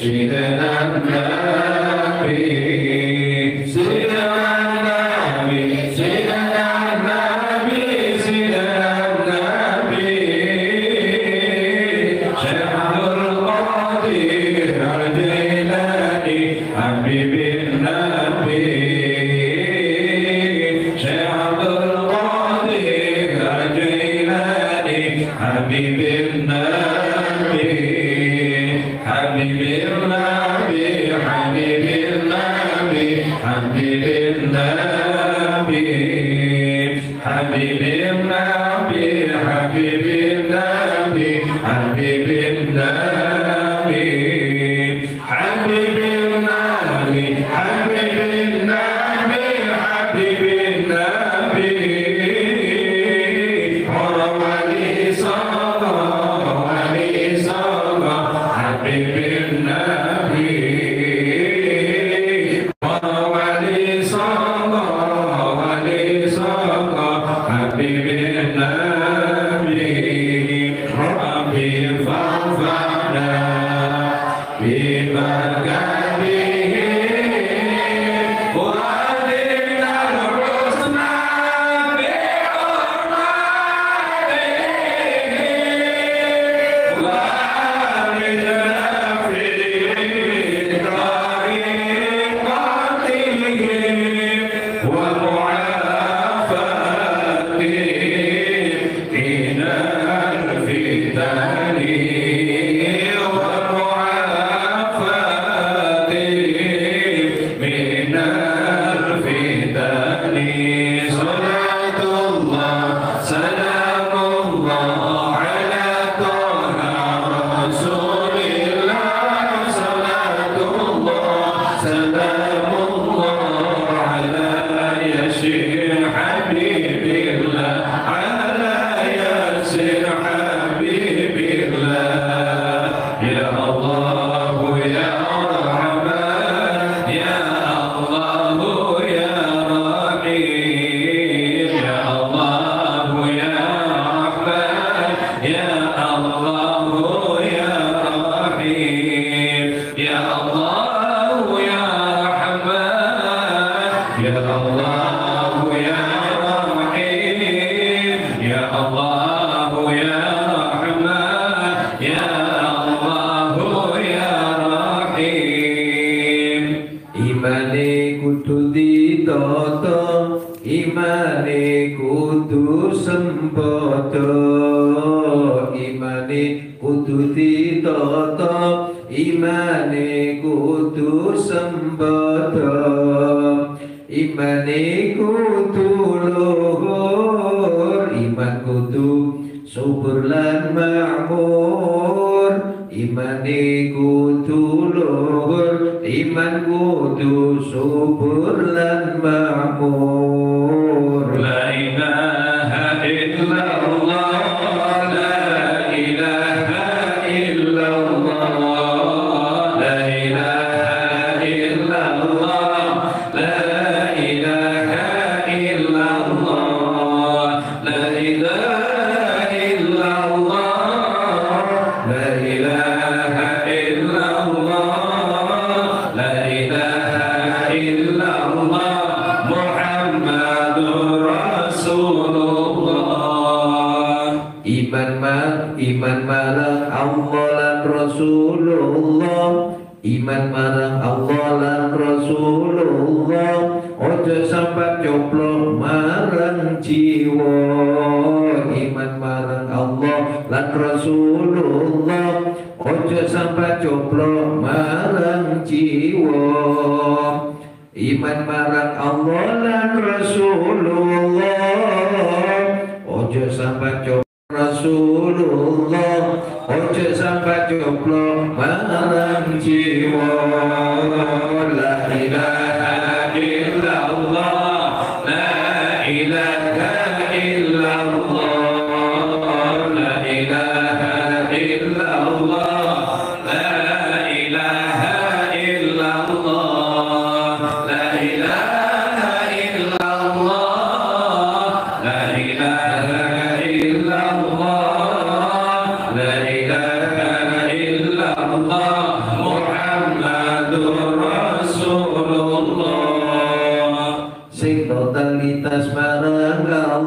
Muhammad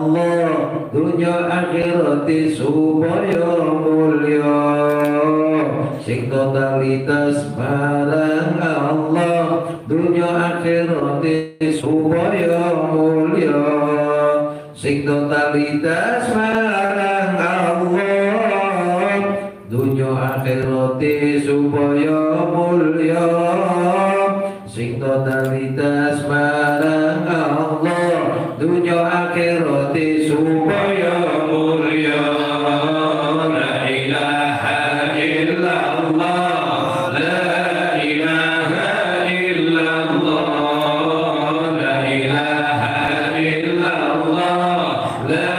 Allah dunya akhirati supaya mulya sing totalitas marang Allah dunya akhirati supaya mulya sing totalitas marang Allah dunya akhirati supaya mulya sing totalitas marang Allah dunya akhirati supaya mulya la ilaha illallah la ilaha illallah la ilaha illallah la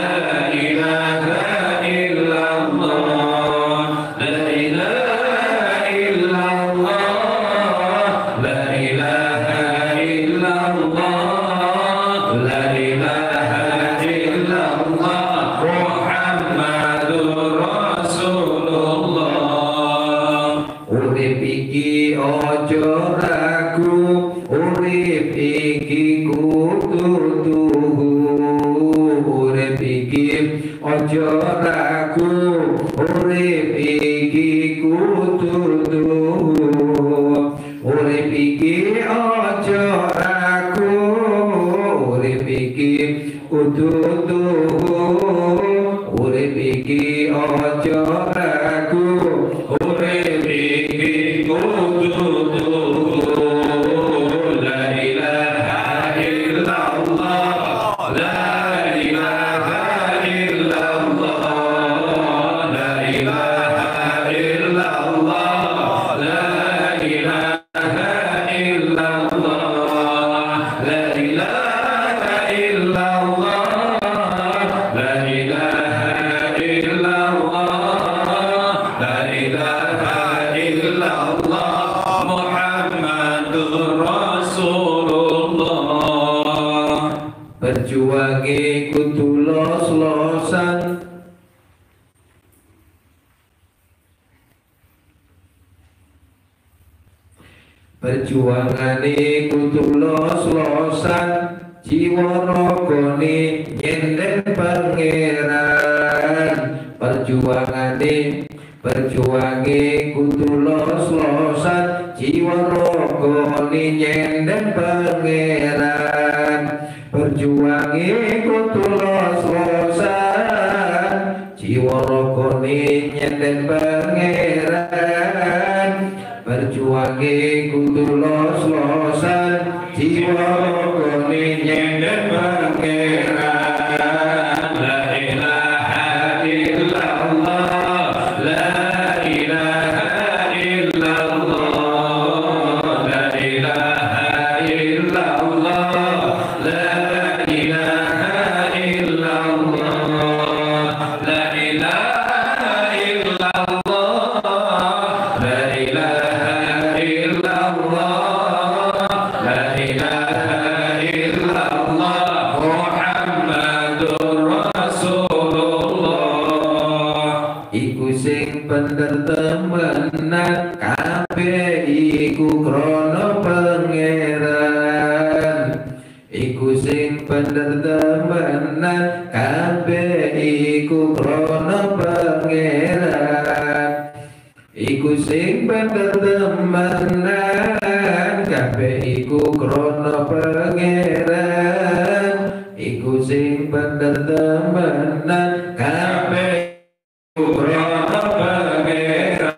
ilaha illallah la ilaha illallah la ilaha illallah la ilaha illallah Muhammadur Rasulullah urip iki ojo ragu urip iki kudu tuhu urip iki ojo ragu urip iki kudu tuhu urip iki ojo ragu urip iki kudu tuhu urip iki ojo ragu urip iki kudu tuhu la ilaha illallah la ilaha illallah la ilaha illallah la ilaha illallah la ilaha illallah la ilaha illallah la ilaha illallah Muhammadur Rasulullah berjuangi kudu los-losan perjuangane kudu los-losan jiwa ragane nyenden pangeran perjuange kudu los-losan jiwa ragane nyenden pangeran perjuange kudu los-losan jiwa ragane nyenden pangeran perjuange kudu los-losan jiwa ragane nyenden pangeran la ilaha illallah la ilaha illallah la ilaha illallah la ilaha illallah la ilaha illallah la ilaha illallah la ilaha illallah Muhammadur Rasulullah iku sing bener temenan kabeh iku krana pangeran iku sing bener temenan kabeh iku krana pangeran iku sing bener temenan kabeh iku krana pangeran iku sing bener temenan kabeh iku krana pangeran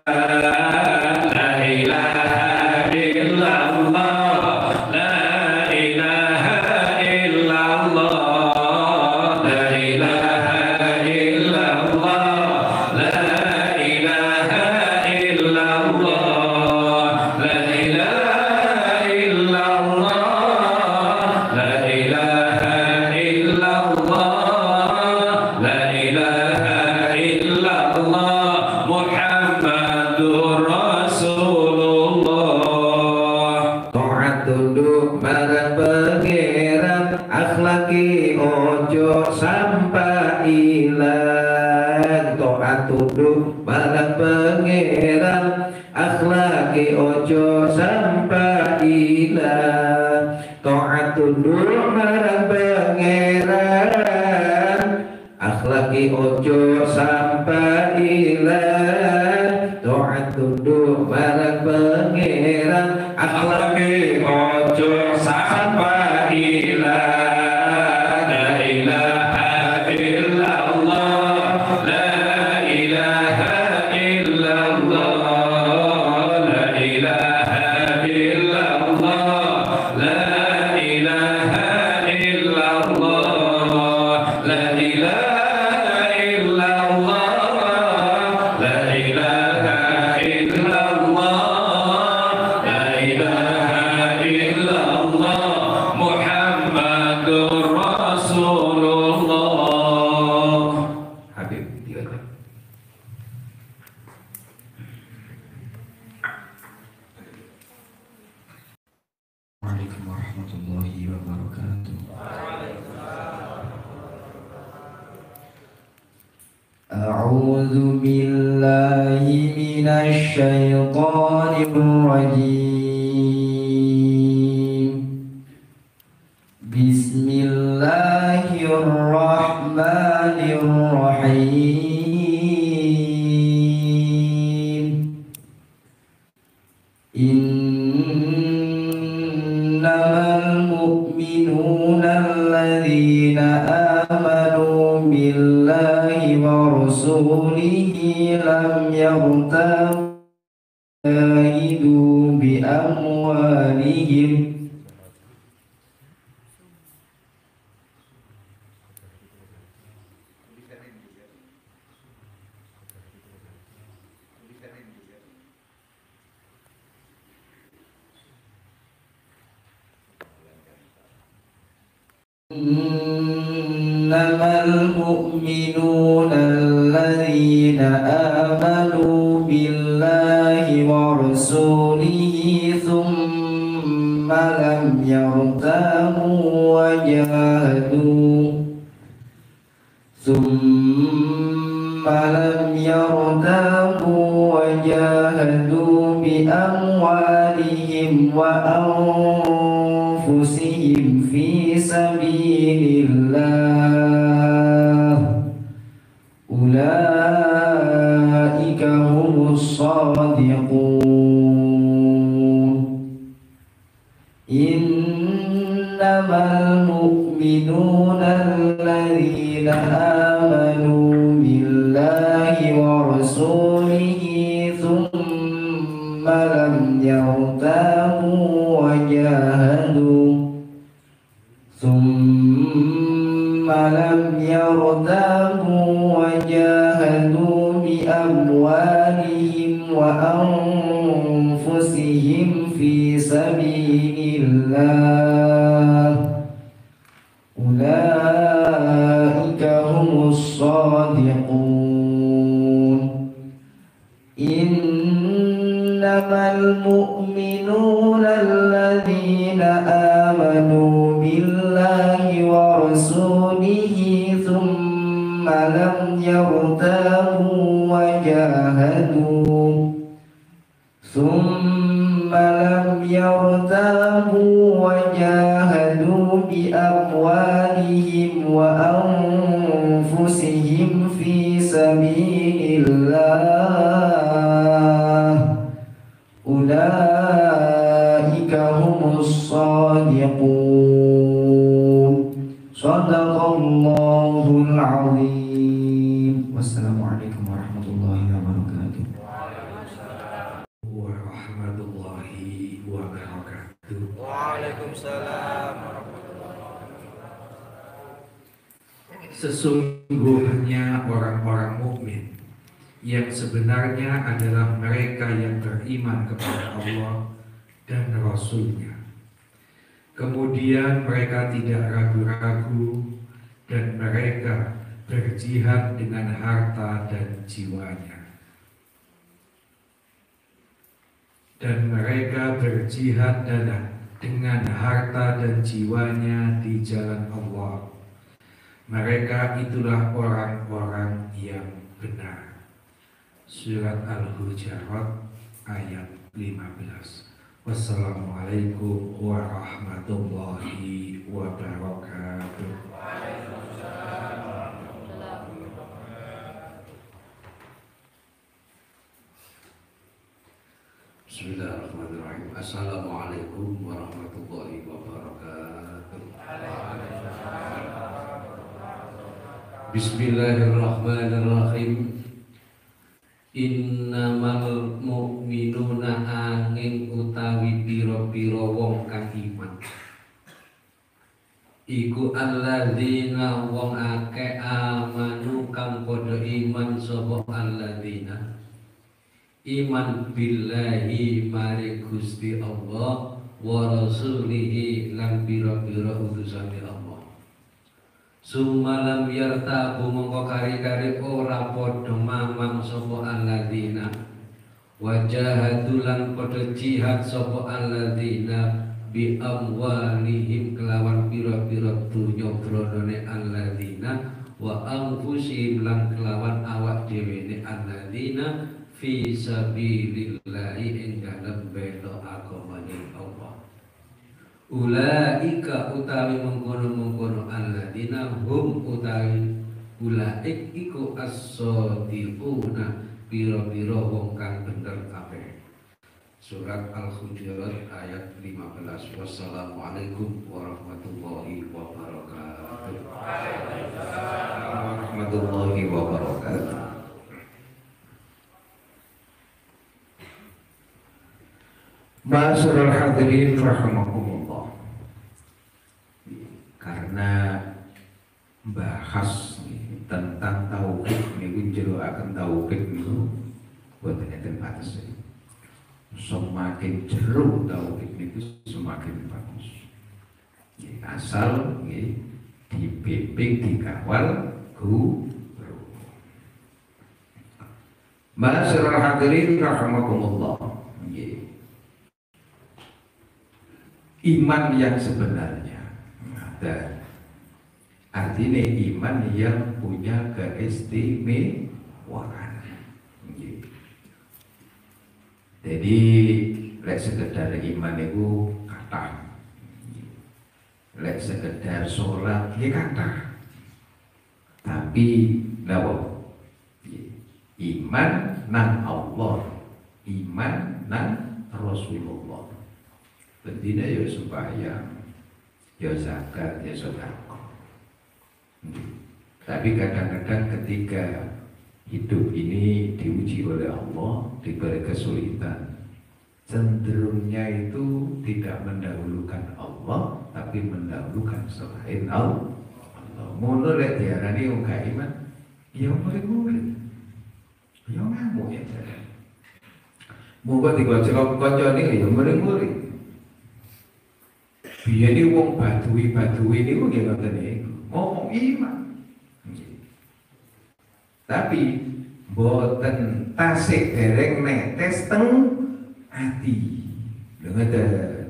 la ilaha illallah la ilaha illallah la ilaha illallah la ilaha illallah la ilaha illallah la ilaha illallah la ilaha illallah Muhammadur Rasulullah taat tunduk marang pangeran akhlaki ojo sampai ilang taat tunduk marang pangeran akhlaki ojo sampai ilang taat tunduk marang pangeran akhlaki ojo sampai ilang, taat tunduk marang pangeran, akhlaki ojo sampai ilang. La ilaha illallah, la ilaha illallah, la ilaha illallah, la ilaha illallah, la ilaha illallah, la ilaha illallah, la ilaha illallah, Muhammadur Rasulullah. Habib, tiga. Waalaikumsalam warahmatullahi wabarakatuh. A'udzu billahi minasy syaithanir rajim. Bismillahirrahmanirrahim. Innamal mu'minuna alladzina amanu billahi wa rasulihi lam yartabu jahidu bi amwalihim Innamal mu'minuna alladzina amanu billahi wa rasulihi thumma lam yartabu wa jahadu bi amwalihim wa anfusihim fi sabilillah. Ulaika humus shadiqun. Innamal mu'minuna alladzina amanu billahi wa rasulihi thumma lam yartabu wa jahadu bi amwalihim wa anfusihim fi sabilillah. Ulaika humus shadiqun. Innamal mu'minuna alladzina amanu billahi wa rasulihi thumma lam yartabu wa jahadu bi amwalihim wa anfusihim fi sabilillah. Ulaika humus shadiqun. Shadaqallahul azim. Wassalamualaikum warahmatullahi wabarakatuh. Warahmatullahi wabarakatuh. Waalaikumsalam. Sesungguhnya orang-orang mukmin yang sebenarnya adalah mereka yang beriman kepada Allah dan Rasul-Nya. Kemudian mereka tidak ragu-ragu dan mereka berjihad dengan harta dan jiwanya. Dan mereka berjihad dengan harta dan jiwanya di jalan Allah. Mereka itulah orang-orang yang benar. Surat Al-Hujurat ayat 15. Wassalamualaikum warahmatullahi wabarakatuh. Bismillahirrahmanirrahim. Assalamualaikum warahmatullahi wabarakatuh. Bismillahirrahmanirrahim. Innamal mu'minuna angin utawi pira-pira wong kang iman. Iku alladzina wong akeh amanu kang padha iman sapa alladzina iman billahi mari Gusti Allah wa rasulihi lan pira-pira utusane Allah. Sumalam yartabu mongko kari-kari ora padha mamang sapa alladzina wajahadu lan padha jihad sapa alladzina bi amwalihim kelawan pira-pira dunya bronone alladzina wa anfusihim lan kelawan awak dhewe ne alladzina fi sabilillahi ing dalem bela agamane Allah. Ulaika utawi mengkono-mengkono alladzina hum utawi ulaik iku as-shadiquna pira-pira wong kang bener kabeh. Surat Al-Hujurat ayat 15. Wassalamualaikum warahmatullahi wabarakatuh. Warahmatullahi wabarakatuh. Ma'asyiral hadirin rahimakumullah. Karena bahas tentang tauhid niku jero akan tauhid niku boten enten batas. Semakin jero tauhid niku semakin bagus. Asal dibimbing dikawal guru. Ma'asyiral hadirin rahimakumullah. Iman yang sebenarnya ada, artinya iman yang punya keistimewaan. Jadi lek sekedar iman itu kata, lek sekedar sholat ya kata, tapi nawa iman nang Allah, iman nang Rasulullah. Bendina ya sembahyang, ya zakat, ya sedekah. Tapi kadang-kadang ketika hidup ini diuji oleh Allah, diberi kesulitan, cenderungnya itu tidak mendahulukan Allah, tapi mendahulukan selain Allah. Mula lek diarani wong gak iman, ya murid-murid, ya ngamuk ya. Monggo digojlok kancane ya murid-murid. Biyen iki wong badui niku nggih ngoten niku, ngomong iman. Tapi boten tasik dereng netes teng ati. Lho ngoten.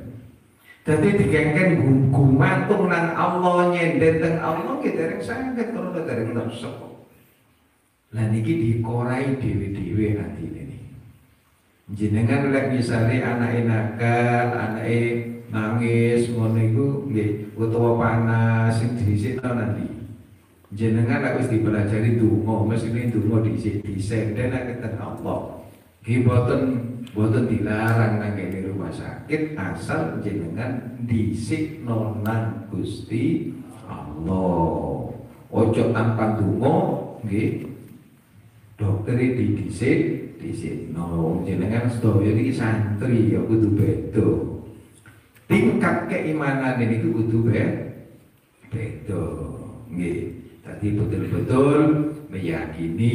Dadi digengken gumantung nang Allah, nyenden teng Allah ki dereng saged karo dereng nafsu. Lah niki dikorai dhewe-dhewe atine niki. Jenengan lek misale anake nakal, anake nangis ngono iku nggih utawa panas sing dhisikno nanti. Jenengan lek wis dipelajari donga, mesine donga dhisik-dhisik nek keten Allah. Nggih boten dilarang nang kene rumah sakit asal jenengan dhisikno nang Gusti Allah. Ojo tanpa donga nggih. Dokter dhisikno jenengan sedaya iki santri ya kudu beda. Tingkat keimanan ini kudu beda. Nggih. Tadi betul-betul meyakini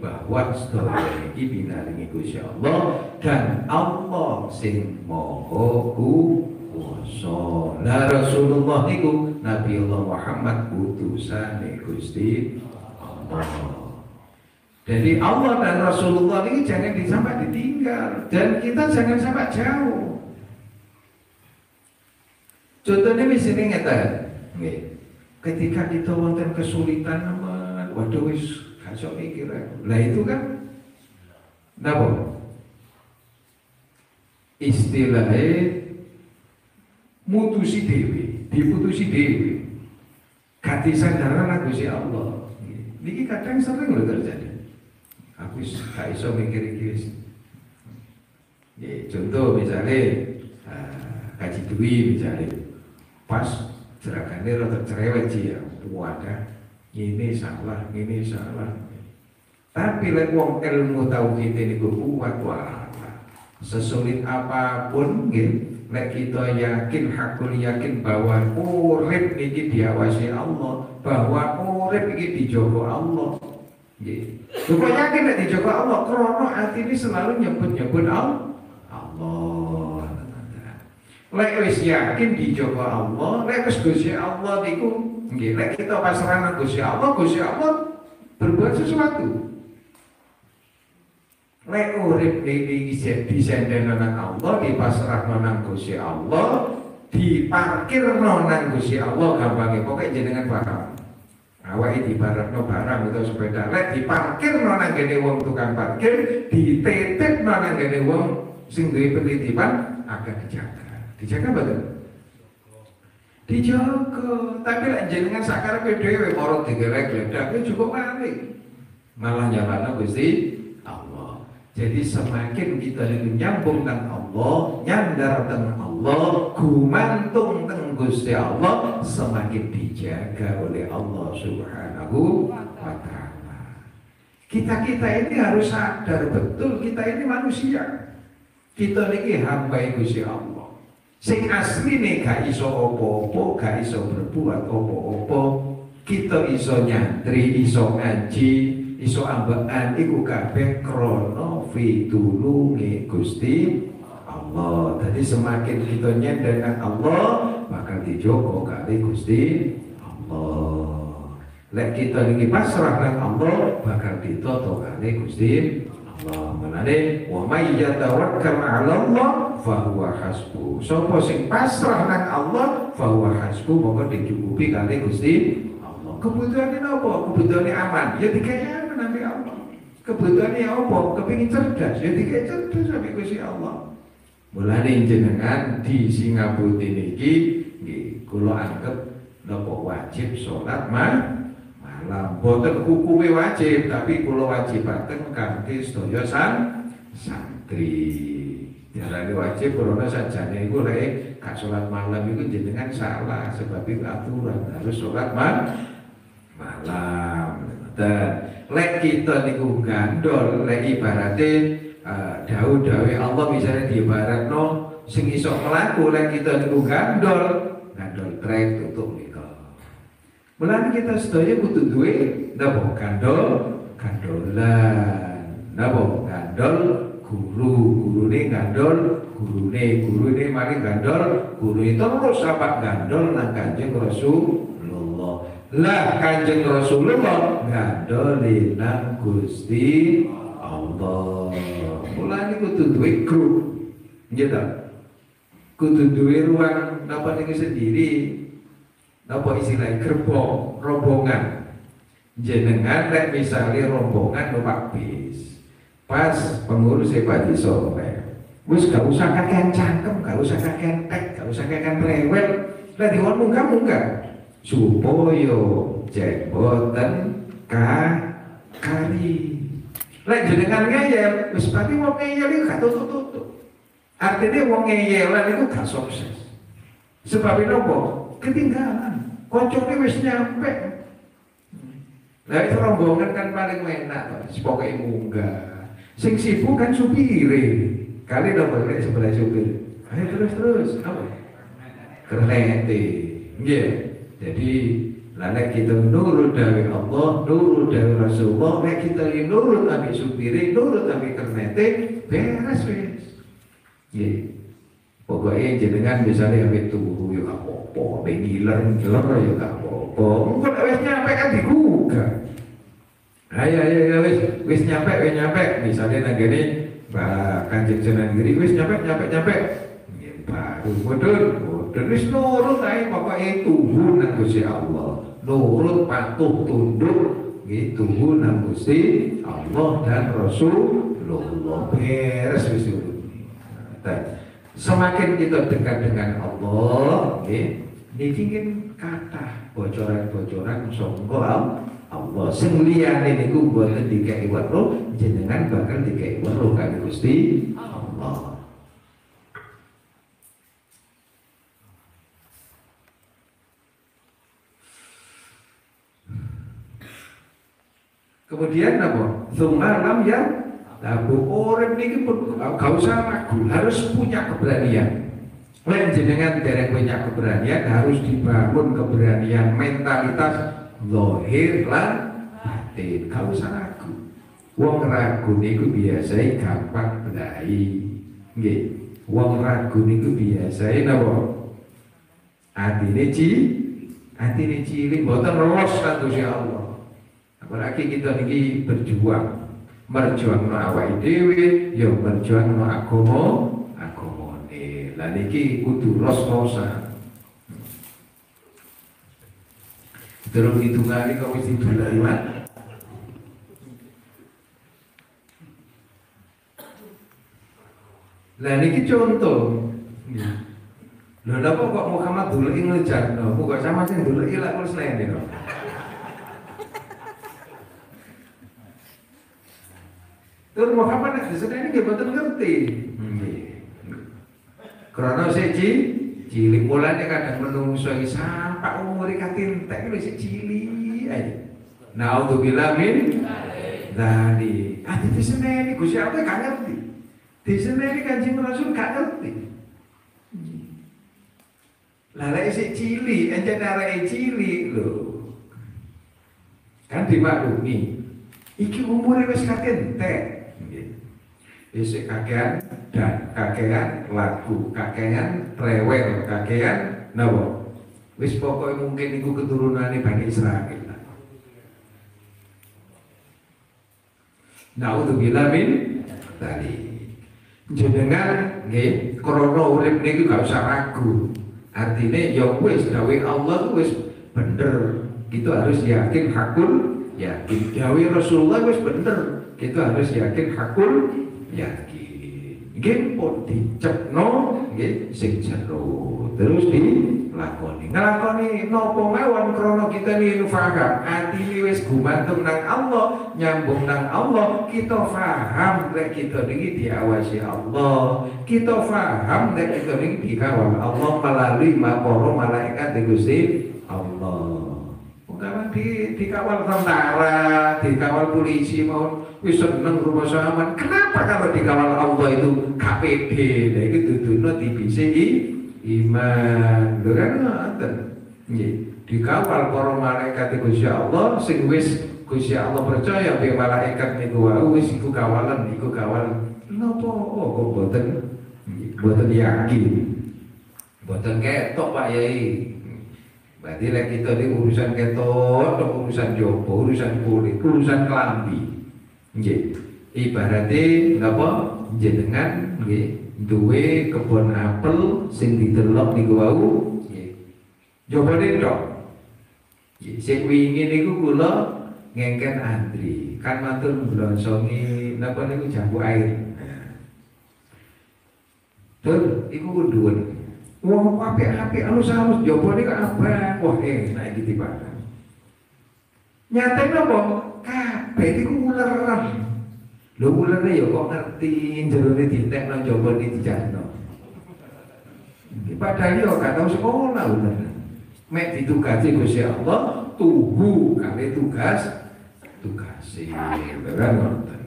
bahwa sedaya iki pinaringi Gusti Allah dan Allah sing Maha Kuwasa. Lah Rasulullah niku Nabi Allah Muhammad utusane Gusti Allah. Jadi Allah dan Rasulullah ini jangan sampai ditinggal dan kita jangan sampai jauh. Contohnya misalnya ngeten, ketika kita wonten kesulitan, waduh wis kacau mikir, lah itu kan, napa? Istilahnya mutusi dewi, diputusi dewi, kati sandaran aku si Allah. Niki kadang sering loh terjadi. Aku gak iso mikir iki wis. Ya, contoh misalnya kaji duwi misalnya pas gerakannya rada cerewet sih ya, wadah ini salah. Tapi lek wong ilmu tauhid ini kuat wah sesulit apapun nggih, lek kita yakin hakul yakin bahwa urip iki diawasi Allah, bahwa urip iki dijaga Allah. Nggih. Kok yakin nek dijaga Allah, krana atine selalu nyebut-nyebut Allah. Lek wis yakin dijaga Allah, lek wis Gusti Allah niku nggih, lek kita pasrah nang Gusti Allah berbuat sesuatu. Lek urip iki disendeno nang Allah, dipasrahno nang Gusti Allah, diparkirno nang Gusti Allah gampange pokoke jenengan paham. Awake diparkirno barang utawa sepeda, lek diparkirno nang gene wong tukang parkir, dititipno nang gene wong sing duwe penitipan akan dijaga. Dijaga betul? Dijaga. Tapi lek jenengan sakarepe dhewe moro digelek gledak cukup mari. Malah nyalahno Gusti Allah. Jadi semakin kita nyambung dengan Allah, nyandar dengan Allah, gumantung dengan Gusti Allah, semakin dijaga oleh Allah Subhanahu wa Ta'ala. Kita ini harus sadar betul kita ini manusia. Kita ini hamba Gusti Allah. Sing asli nih gak iso opo-opo, gak iso berbuat opo-opo. Kita iso nyantri, iso ngaji, iso ambekan iku kabeh krana pitulunge Gusti Allah. Jadi semakin kita nyandar Allah, bakal dijogo kali Gusti Allah. Lek kita iki pasrah nang Allah, bakal ditoto kali Gusti Allah. Menane wa may yatawakkal 'ala Allah fa huwa hasbuh. Sapa sing pasrah nang Allah, fa huwa hasbuh, monggo dicukupi kali Gusti Allah. Kebutuhane napa? Kebutuhane aman, ya dikaya nanti Allah. Kebutuhannya apa? Kepingin cerdas, ya dikaya cerdas sampai Gusti Allah. Mulane jenengan di Singapura niki nggih kula anggap napa wajib salat malam. Boten hukume wajib, tapi kula wajibaken kanthi sedaya santri. Diarani wajib karena sajane iku lek gak salat malam iku jenengan salah sebab itu aturan harus salat malam. Dan lek kita niku gandol, lek ibarate dawuh-dawuh Allah misalnya diibaratno sing iso mlaku, lek kita niku gandol trek tutup nika. Mulane kita sedaya kudu duwe napa gandolan. Napa gandol gurune gandol gurune mari gandol gurune terus apa gandol nang Kanjeng Rasulullah. Lah Kanjeng Rasulullah gandoli nang Gusti Allah. Mulane kudu duwe grup. Nggih ta? Kudu duwe ruang napa niku sendiri. Napa istilah gerbong, rombongan. Jenengan lek misale rombongan numpak bis. Pas pengurus Pak Soleh. Wis gak usah kakean cangkem, gak usah kakean tek, gak usah kakean rewel. Lah dikon munggah-munggah. Supaya cek boten kari. Lek jenengan ngeyel, wis pati wong ngeyel iku gak tutuk-tutuk. Artinya wong ngeyelan iku gak sukses. Sebab nopo? Ketinggalan. Kocoknya wis nyampe. Nah itu rombongan kan paling enak, pokoknya munggah. Sing sibuk kan supire. Kali nopo lek sebelah supir. Ayo terus apa? Kernete. Nggih. Jadi lek kita nurut dari Allah, nurut dari Rasulullah, lek kita nurut ambil supire, nurut ambil kernete, beres wis. Nggih. Pokoknya jenengan misalnya ambil turu ya gak apa-apa, ambil ngiler ya gak apa-apa. Mungkin wis nyampe kan digugah. Ayo wis nyampe. Misalnya nanggini Mbak Kanjeng Sunan Giri wis nyampe. Baru mudun wis nurut ae pokoknya tunggu nang Gusti Allah. Nurut patuh tunduk gitu nang Gusti Allah dan Rasulullah. Beres wis nurut. Semakin kita dekat dengan Allah, niki kan kathah bocoran-bocoran sangka Allah. Sing liyane niku boten dikeki weruh, jenengan bakal dikeki weruh kali Gusti Allah. Kemudian apa? Tsumma lam labu urip niki pun gak usah ragu, harus punya keberanian. Lan jenengan dereng punya keberanian, harus dibangun keberanian mentalitas zahir lan batin. Gak usah ragu. Wong ragu niku biasane gampang belai. Nggih. Wong ragu niku biasane napa? Atine cilik mboten los kan Gusti Allah. Apalagi kita niki berjuang merjuangno awake dhewe, ya merjuangno agamane. Lah niki kudu ros-rosan. Terus hitungane kok wis didulari mat. Lah niki contoh. Lho napa kok Muhammad duleki ngejarno? Kok sama sing duleki lak terus lene kok. Terus Muhammad nek diseneni nggih mboten ngerti. Karena saya cilik mulanya kadang menungso sampai umur katintek wis cilik aja. Naudzubillah min dzalik. Diseneni Gusti Allah gak ngerti. Diseneni Kanjeng Rasul gak ngerti. Lah lek isih cilik, encen areke cilik lho. Kan dimaklumi. Iki umure wis katintek. Isik kakean dan kakean lagu, kakean rewel, kakean napa? Wis pokoke mungkin iku keturunane Bani Israil. Naudzubillah min dzalik. Jenengan nggih krana urip niki gak usah ragu. Artine ya wis gawe Allah wis bener. Kita harus yakin hakul yakin. Gawe Rasulullah wis bener. Kita harus yakin hakul yakin. Nggih pun dicepno nggih sing jero terus dilakoni. Nglakoni napa mawon krana kita niku paham atine wis gumantung nang Allah, nyambung nang Allah, kita paham nek kita niki diawasi Allah. Kita paham nek kita niki dikawal Allah melalui para malaikat Gusti Allah. Umpama dikawal tentara, dikawal polisi mau wis seneng rumah aman. Kenapa kalau dikawal Allah itu gak pede? Nah iki duduno dibisiki iman. Lho kan ngoten. Nggih, dikawal para malaikat Gusti Allah sing wis Gusti Allah percaya be malaikat niku wae wis iku kawalan, iku kawal. Napa kok boten yakin. Boten ketok Pak Yai. Berarti lek kita ini urusan ketok, urusan jopo, urusan kulit, urusan kelambi. Nggih. Ibarate napa jenengan nggih duwe kebon apel sing didelok niku wau nggih. Jobane tok. Nggih, sing wingi niku kula ngengken antri. Kan matur blonsongi napa niku jambu air. Tur iku kuduwen. Wong apik-apik alus-alus jobone kok abang. Wah, enak iki tibakan. Nyatane apa? Kabeh iku uleran. Lho ulere ya kok ngerti jerone ditekno jobone dijarno. Padahal yo gak tau sekolah uler. Mek ditugasi Gusti Allah tuhu kali tugase. Kan ngoten.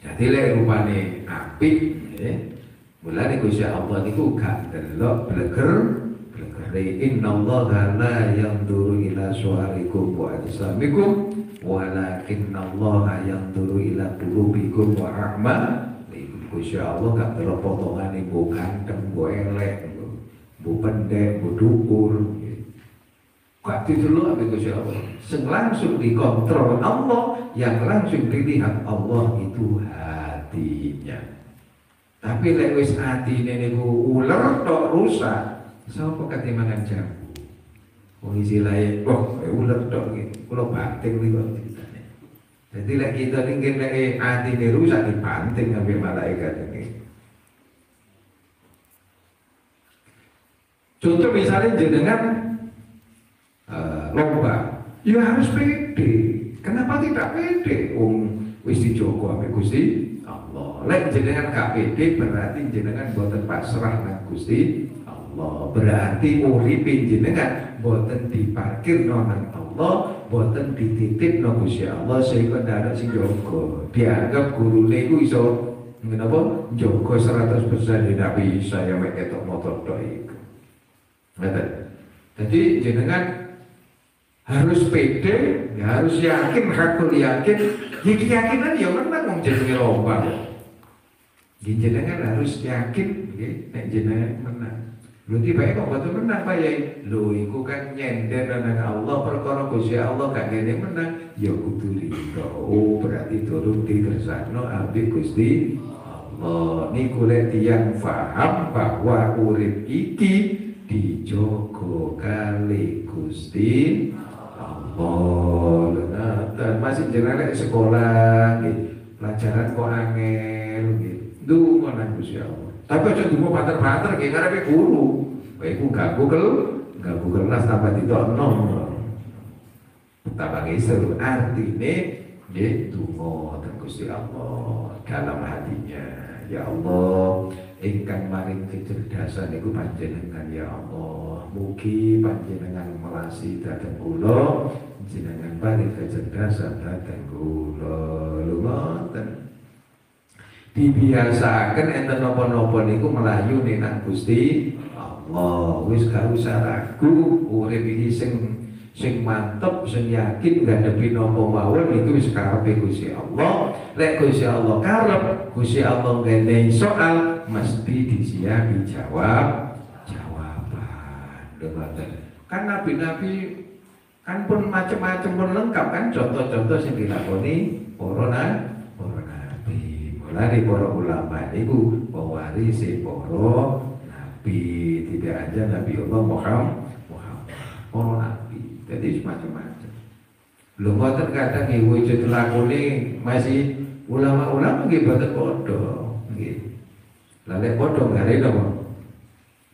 Jadi lek rupane apik nggih. Mulane Gusti Allah niku gak delok blegere innallaha la yanzuru ila suwarikum wa ajsamikum walakinallaha yanzuru ila qulubikum wa a'malikum. Gusti Allah gak delok potongane mbok ganteng, mbok elek, mbok pendek, mbok dhuwur. Gak didelok ambek Gusti Allah. Sing langsung dikontrol Allah, yang langsung dilihat Allah itu hatinya. Tapi lek wis atine niku uler tok rusak, sapa katimangan jambu. Wong isilae, wah uler tok iki, kula banting niku ceritane. Jadi lek kita niki lek atine rusak dibanting ambek malaikat iki. Contoh misalnya jenengan lomba, ya harus pede. Kenapa tidak pede? Wis dijogo ambek Gusti Allah. Lek jenengan gak pede berarti jenengan boten pasrah nang Gusti Allah. Allah. Berarti uripe jenengan boten diparkir nang Allah, boten dititip nang Gusti Allah sehingga ndak sing jaga. Dianggap gurune iku iso menapa jaga 100% tidak bisa ya mek ketok motor tok iku. Ngoten. Jadi jenengan harus pede, ya harus yakin, hakul yakin. Ya keyakinan ya menang wong jenenge lomba. Jenengan harus yakin, nek jenengan menang. Lho tiba kok betul menang Pak Yai? Lho iku kan nyender nang Allah perkara Gusti Allah gak kene menang, ya kudu rida. Oh berarti turun dikersakno ambek Gusti Allah. Niku lek tiyang paham bahwa urip iki dijogo kali Gusti Allah. Nah, masih jenengan sekolah nggih, pelajaran kok angel nggih. Ndonga nang Gusti Allah. Tapi aja ndonga banter-banter nggih karepe guru. Kowe iku gak Google kelas tambah ditokno. Tambah seru artine nggih donga teng Gusti Allah dalam hatinya. Ya Allah, ingkang maring kecerdasan iku panjenengan ya Allah. Mugi panjenengan melasi dhateng kula, jenengan paring kecerdasan dhateng kula. Lumaten dibiasakan enten napa-napa niku melayu nang Gusti Allah. Wis gak usah ragu, urip iki sing mantep, sing yakin ngadepi napa mawon iku wis karepe Gusti Allah. Lek Gusti Allah karep, Gusti Allah ngene soal mesti disiapi jawaban. Kan nabi-nabi kan pun macam-macam pun lengkap kan contoh-contoh sing dilakoni para nabi. Mulai para ulama niku pewarisi para nabi, tidak aja Nabi Allah Muhammad, para nabi. Jadi macam-macam. Lho ngoten kadang nggih wujud lakone masih ulama-ulama nggih boten padha nggih. Lah nek padha gare napa?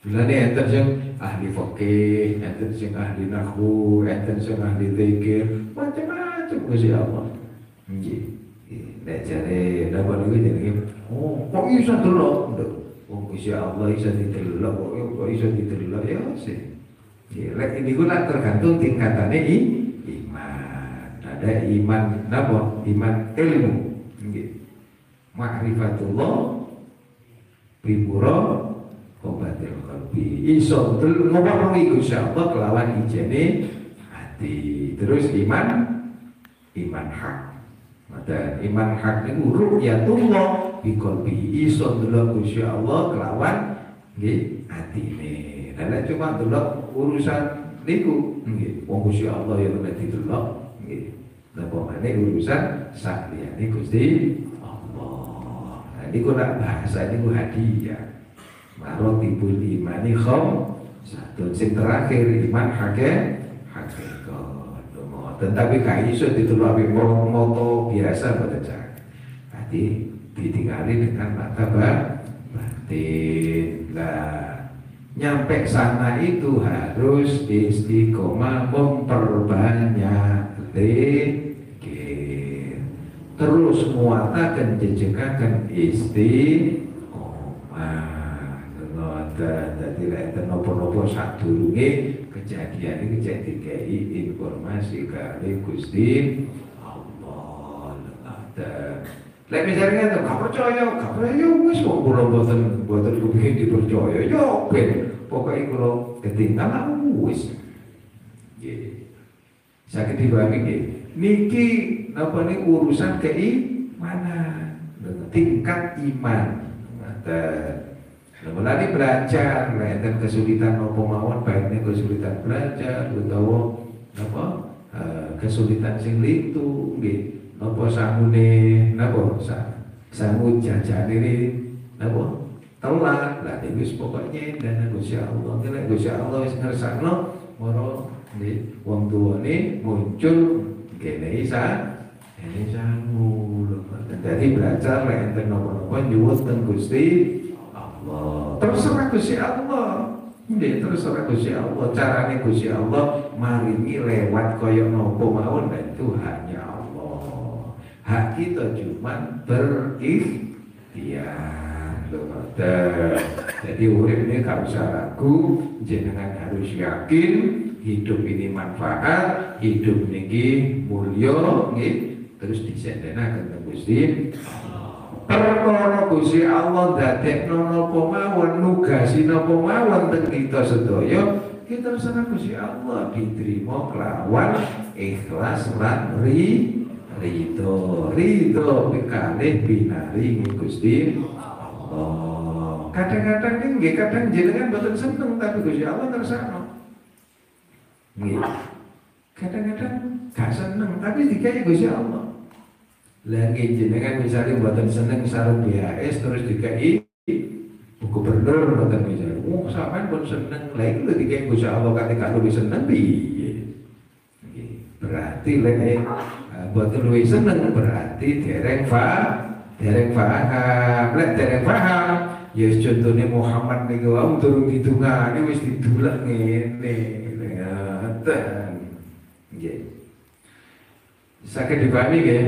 Bilane enten sing ahli fikih, enten sing ahli nahwu, enten sing ahli zikir, macam-macam Gusti Allah. Nggih. Nek jare napa niku jenenge? Oh, kok iso delok? Wong Gusti Allah iso didelok, kok iso didelok ya sih. Lek ini gula tergantung tingkatane iman. Ada iman napa? Iman ilmu. Nggih. Ma'rifatullah bimura obatil qalbi. Iso ngomong Gusti Allah kelawan ijene hati. Terus iman hak. Dan iman hak niku ru'yatullah bi qalbi. Iso ndelok Gusti Allah kelawan nggih atine. Nek cuma delok urusan niku nggih wong Gusti Allah ya nek didelok nggih napa meneh urusan sakliyane Gusti Allah. Nah niku nak bahasa niku hadiah. Marotibul imani satu sing terakhir iman hakikat. Tetapi gak iso didelok moto biasa boten cak. Nanti ditinggali dengan mata batin. Lah nyampe sana itu harus istiqomah memperbanyak zikir. Terus muatakan jejengaken istiqomah. Dadi lek napa-napa sadurunge kejadian iki cek dikai informasi kali Gusti Allah. Lek misalnya gak percaya wis kok kula boten kepengin dipercaya. Yo ben pokoke kula ketinggalan wis. Nggih. Saged dipahami nggih. Niki napa niki urusan keimanan, tingkat iman. Mulai belajar, enten kesulitan apa mawon, baiknya kesulitan belajar, utawa apa kesulitan sing litu, nggih. Napa sangune, napa sangu jajan ini, napa telat, lah wis pokoknya dan Gusti Allah, nek Gusti Allah wis ngersakno, moro nggih wong tuwane muncul kene ini sangu. Dadi belajar enten napa-napa nyuwun teng Gusti Allah. Terserah Gusti Allah. Nggih, terserah Gusti Allah. Carane Gusti Allah maringi lewat kaya napa mawon itu haknya Allah. Hak kita cuma berikhtiar. Jadi urip ini gak usah ragu, jenengan harus yakin hidup ini manfaat, hidup ini mulia, terus disendenaken ke Gusti perkara Gusti Allah dadekno napa mawon nugasi napa mawon teng kita sedaya kita serah Gusti Allah diterima kelawan ikhlas lan ridho kalih binaring Gusti Allah. Kadang-kadang nggih kadang jenengan boten seneng tapi Gusti Allah ngersakno. Nggih. Kadang-kadang gak seneng tapi dikai Gusti Allah. Lagi jenengan misalnya buatan seneng sarung BHS terus dikai buku berdor buatan misalnya, sampean pun seneng, lagi lu dikai Gusti Allah ketika lu seneng piye? Berarti lagi buatan lu seneng berarti dereng paham, dereng paham. Ya contohnya Muhammad nih gua turun hitungane wis didulak ngene, ngeten. Nggih. Sakit dipahami nggih?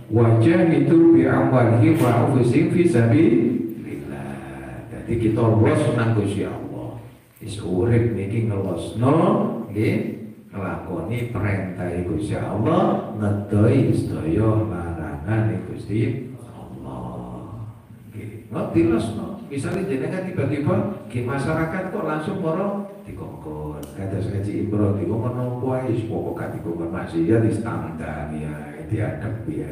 Wajah itu bi'amwalihim wa anfusihim fi sabilillah. Jadi kita los nang Gusti Allah. Wis urip niki ngelosno nggih nglakoni perintah Gusti Allah, ngedoi sedaya larangan Gusti Allah. Nggih, ngerti losno. Misalnya jenengan tiba-tiba di masyarakat kok langsung moro dikongkon. Kata ngaji Imron dikongkon nopo ae pokok gak dikongkon maksiat distandani ya, diadep ya.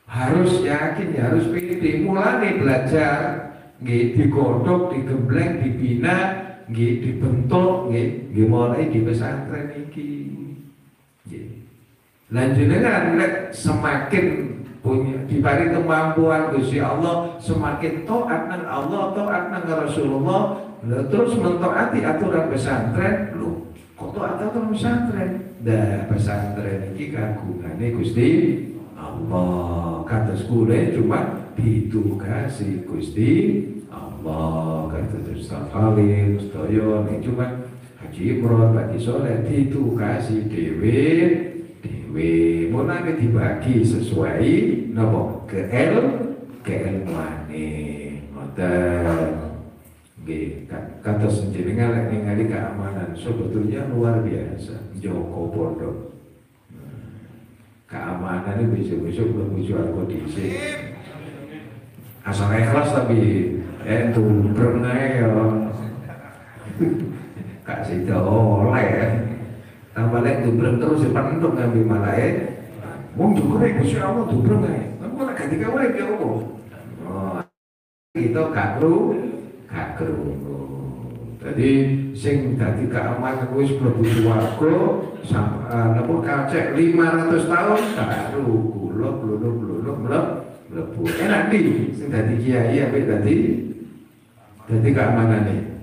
Harus yakin, harus pede, mulai belajar, digodok, digembleng, dibina, dibentuk, mulai di pesantren iki. Lanjutnya semakin punya diberi kemampuan Gusti Allah, semakin taat nang Allah, taat nang Rasulullah, terus mentaati aturan pesantren, lho, kok taat aturan pesantren? Dah pesantren iki kagungane Gusti Allah. Kata sekolah cuma ditugasi Gusti Allah. Kata Ustaz Khalil, Ustaz Yon, cuma Haji Imron, Haji Soleh ditugasi dewe. Mulane dibagi sesuai napa keilmuane. Ngoten. Nggih, kata senjenengan lek ningali keamanan sebetulnya luar biasa. Joko pondok. Keamanan itu besok-besok bermuju aku dhisik. Asal ikhlas tapi tumbreng ae ya. Kak sida oleh. Tambah lek tumbreng terus pentuk ngambil malae. Wong dukure Gusti Allah tumbreng ae. Engko nek ganti kawe ki opo? Oh. Kita gak krungu. Jadi sing dadi keamanan wis mlebu swarga napa kacek 500 tahun baru kula bluluk mlebu. Enak iki sing dadi kiai apik dadi keamanane.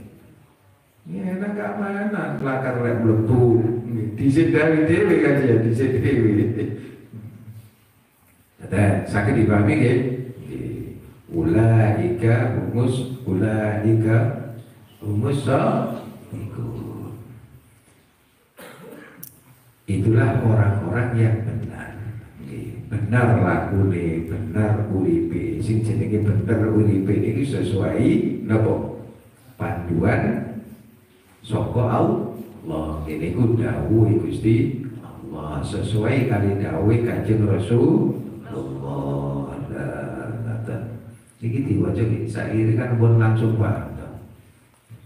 Ya enak keamanan lakar lek mlebu dhisik dhewe kaji dhisik dhewe. Ada sakit dipahami nggih? Ulaika humus itulah orang-orang yang benar lakune, benar uripe. Sing jenenge bener uripe iki sesuai napa? Panduan saka Allah. Ini ku dawuh Gusti Allah sesuai kali dawuh Kanjeng Rasulullah. Iki diwaca iki saiki kan pun langsung paham.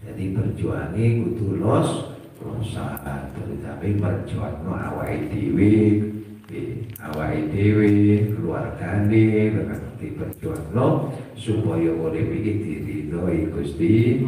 Jadi perjuange kudu losan, tapi perjuangno awake dhewe, keluargane, berarti perjuangno supaya urip iki diridhoi Gusti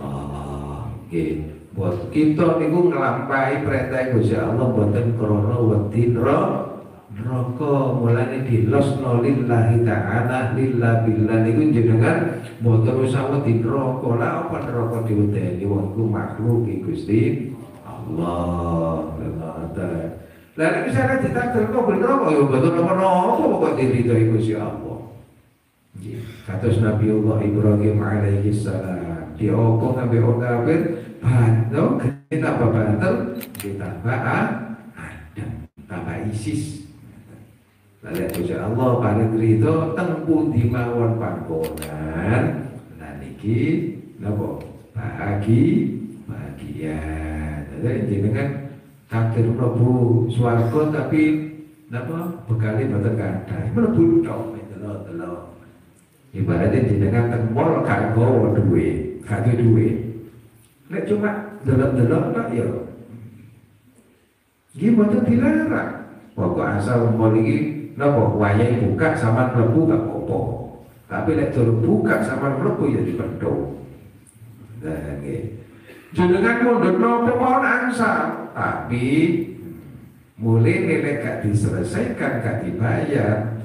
Allah. Nggih, buat kita niku nglampahi perintah Gusti Allah boten krana wedi neraka, mulane dilosno lillahi ta'ala lillah billah niku jenengan mboten usah wedi neraka. Lah apa neraka diwedeni wong iku makhluk Gusti Allah. Lah nek misalnya ditakdir kok neraka ya mboten napa-napa kok diridhoi Gusti Allah. Nggih, kados Nabiullah Ibrahim alaihi salam diokong ambek wong kafir, bantu kita bantel ditambah Adam tambah ISIS. Lalu Gusti Allah paring ridho teng pundi mawon panggonan. Nah niki napa bahagia. Jadi jenengan takdir mlebu swarga tapi napa bekale mboten kathah. Mlebu tok delok-delok. Ibaratnya jenengan teng mall gak gawa duwe, gak duwe. Nek cuma delok-delok tok ya. Nggih mboten dilarang. Pokok asal mall iki napa wayahe buka sampean mlebu gak apa-apa. Tapi nek durung buka sampean mlebu ya dipendhong. Nah nggih. Jenengan mundhut napa mawon angsal, tapi mulai nek gak diselesaikan gak dibayar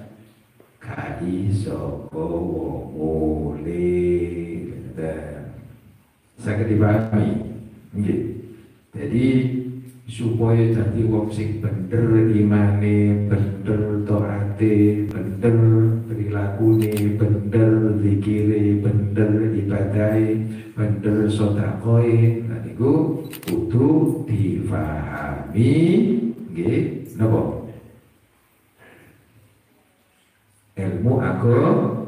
gak iso mulai. Saged dipahami. Nggih. Jadi supaya dadi wong sing bener imane, bener taate, bener prilakune, bener zikire, bener ibadahe, bener sedekahe, niku kudu difahami nggih napa? Ilmu agama.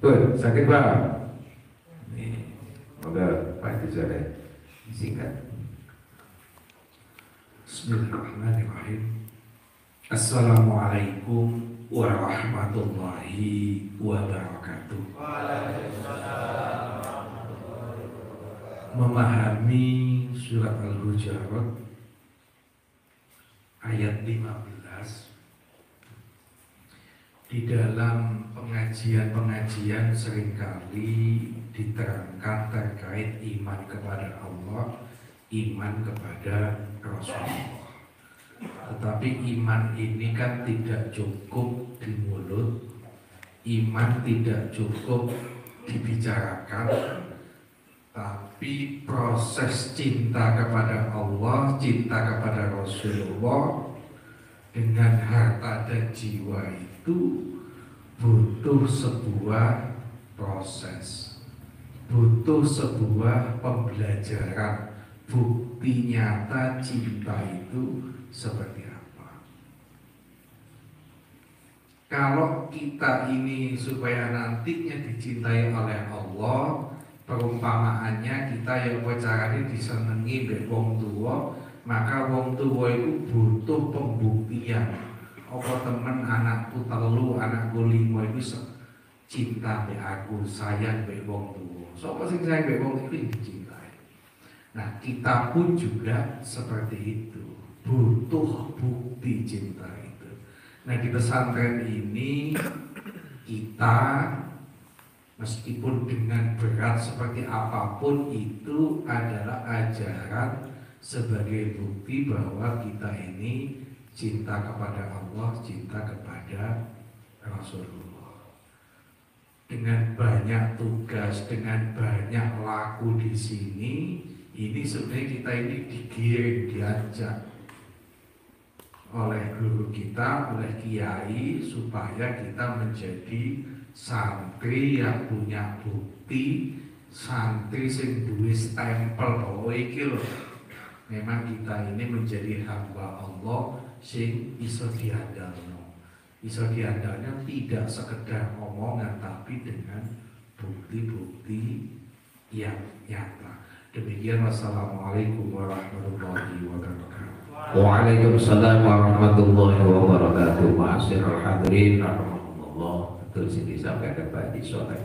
Pun sakit paham? Nih, moga Pak Dijare singkat. Bismillahirrahmanirrahim. Assalamualaikum warahmatullahi wabarakatuh. Memahami surat Al-Hujurat ayat 15 di dalam pengajian-pengajian seringkali diterangkan terkait iman kepada Allah, iman kepada Rasulullah. Tetapi iman ini kan tidak cukup di mulut, iman tidak cukup dibicarakan, tapi proses cinta kepada Allah, cinta kepada Rasulullah dengan harta dan jiwa itu butuh sebuah proses, butuh sebuah pembelajaran, bukti nyata cinta itu seperti apa. Kalau kita ini supaya nantinya dicintai oleh Allah, perumpamaannya kita yang caranya disenengi mbek wong tua, maka wong tua itu butuh pembuktian. Apa temen anakku telu, anakku lima itu cinta mbek aku, sayang mbek wong tua. Sapa sing sayang mbek wong itu dicintai. Nah, kita pun juga seperti itu, butuh bukti cinta itu. Nah, di pesantren ini kita meskipun dengan berat seperti apapun itu adalah ajaran sebagai bukti bahwa kita ini cinta kepada Allah, cinta kepada Rasulullah. Dengan banyak tugas, dengan banyak laku di sini, ini sebenarnya kita ini digiring, diajak oleh guru kita, oleh kiai, supaya kita menjadi santri yang punya bukti, santri sing duwe stempel bahwa iki lho, memang kita ini menjadi hamba Allah sing iso diandalno. Iso diandalnya tidak sekedar omongan, tapi dengan bukti-bukti yang nyata. Demikian, wassalamualaikum warahmatullahi wabarakatuh. Waalaikumsalam warahmatullahi wabarakatuh. Ma'asyiral hadirin rahimakumullah. Betul sing disampaikan Pak Disore.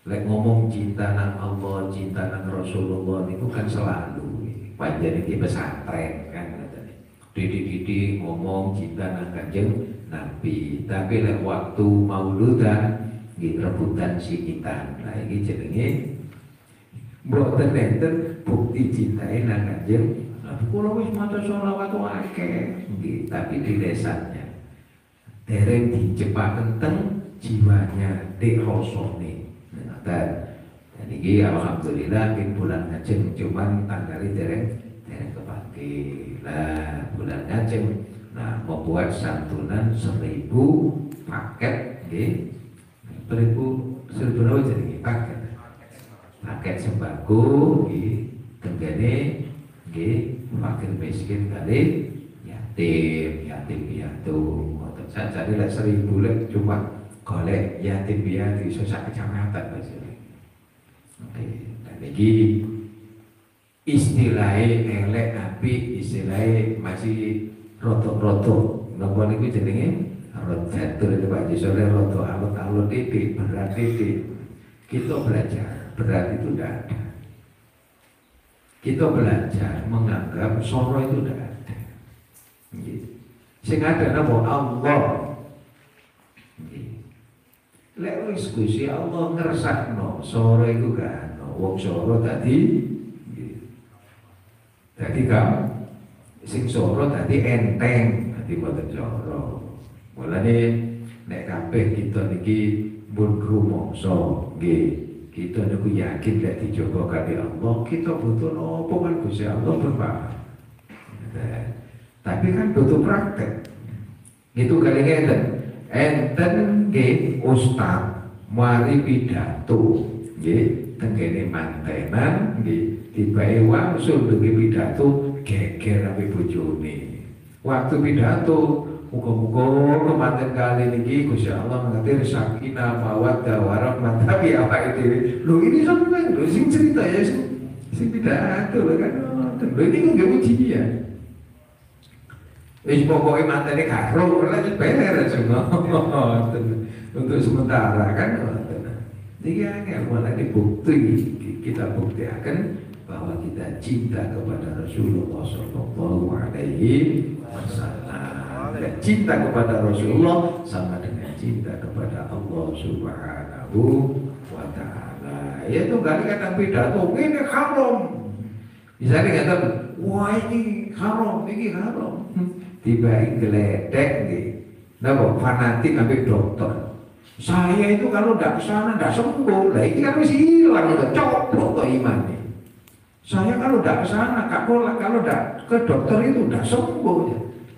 Lek ngomong cinta nang Allah, cinta nang Rasulullah itu kan selalu panjang di pesantren kan. Didi ngomong cinta nang Kanjeng Nabi, tapi lek waktu mauludan nggih rebutan sikitan. Nah iki jenenge mboten enten bukti cintae nang Kanjeng Nabi. Kula wis maca sholawat akeh nggih, tapi di desanya dereng dicepaken teng jiwanya dek rasane. Dan iki alhamdulillah ing bulan Ngajeng cuman tanggali dereng kepake. Nah, bulan Ngajeng membuat santunan 1000 paket nggih. 1000 berapa jenenge paket? Paket sembako nggih, tenggene nggih fakir miskin kali yatim. yatim piatu. Saya jadi 1000 lek cuma golek yatim piatu iso sak kecamatan Mas. Oke, dan iki istilahnya elek api, istilahnya masih roto-roto. Napa niku jenenge rojatul itu Pak Jisole roto alot-alot titik, berat titik. Kita belajar, berat itu tidak ada. Kita belajar menganggap soro itu tidak ada. Sing ada napa Allah. Lek wis Gusti Allah ngersakno soro iku kan wong soro tadi sing soro tadi enteng, tadi mboten soro. Mulane nek kabeh kita niki pun rumangsa nggih, kita niku yakin lek dijogo kali Allah, kita butuh nopo kan Gusti Allah pun paham. Tapi kan butuh praktek. Gitu kali enten nggih ustaz mari pidato nggih tengene mantenan nggih tibae wangsul duwe pidato geger ape bojone. Waktu pidato muga-muga kemanten kali niki Gusti Allah ngatir sakinah mawaddah warahmah. Tapi apa itu? Lho ini sampeyan lho sing cerita ya sing pidato lho kan. Lho ini nggak ujian. Wis pokoke mantene karo ora beres semua. Untuk sementara kan. Niki angel malah dibukti kita buktikan bahwa kita cinta kepada Rasulullah Sallallahu Alaihi Wasallam. Dan cinta kepada Rasulullah sama dengan cinta kepada Allah Subhanahu wa Ta'ala. Yaitu kadang-kadang pidato ini haram. Misalnya kata, wah ini haram, ini haram. Tiba-tiba geledek nih. Nah, fanatik sampai dokter. Saya itu kalau tidak kesana tidak sembuh. Lah ini kan masih hilang udah coplok tuh imannya. Saya kalau tidak kesana, kalau tidak ke dokter itu tidak sembuh.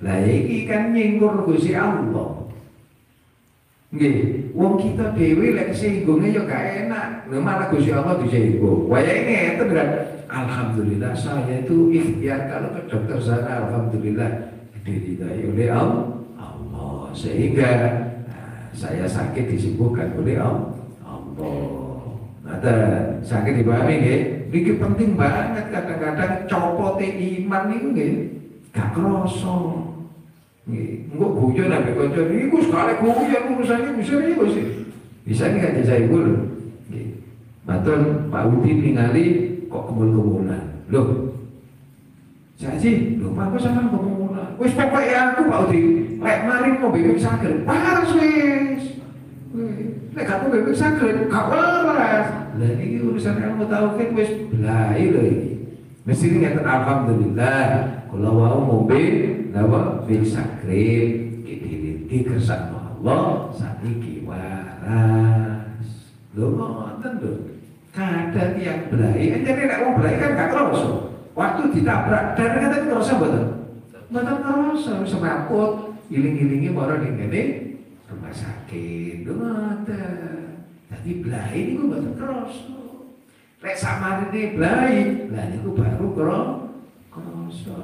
Lah iki kan nyinggur Gusti Allah. Nggih, wong kita dhewe lek singgunge ya gak enak. Lha malah Gusti Allah disinggung. Wayahe ngeten kan. Alhamdulillah saya itu ikhtiar kalau ke dokter sana alhamdulillah diridai oleh Allah. Sehingga saya sakit disembuhkan oleh Allah. Nah, sakit dipahami nggih. Niki penting banget kadang-kadang copote iman niku nggih gak krasa. Nggih, engko guyon ambek kanca niku sekali guyon urusane bisa niku sih. Bisa nih kan saya lho. Nggih. Matur Pak Udin ningali kok kemul-kemulan. Loh. Jadi, lho Pak kok sampean kemul-kemulan. Wis pokoke aku Pak Udin, lek mari mau bebek saged, paras wis. Nek gak bebek saged, gak waras. Lah iki urusan ilmu tauhid wis blai lho iki. Mesti ngeten alhamdulillah kula wau ngombe napa bisa krip iki kersane Allah saniki waras. Lho ngoten lho. Kadang yang blai, jadi nek wong blai kan gak kroso. Waktu ditabrak dan kata kroso mboten. Mboten kroso semaput iling-ilingi mara ning kene rumah sakit. Lho ngoten. Dadi blai niku mboten kroso. Lek samarine blai, lah niku baru kroso.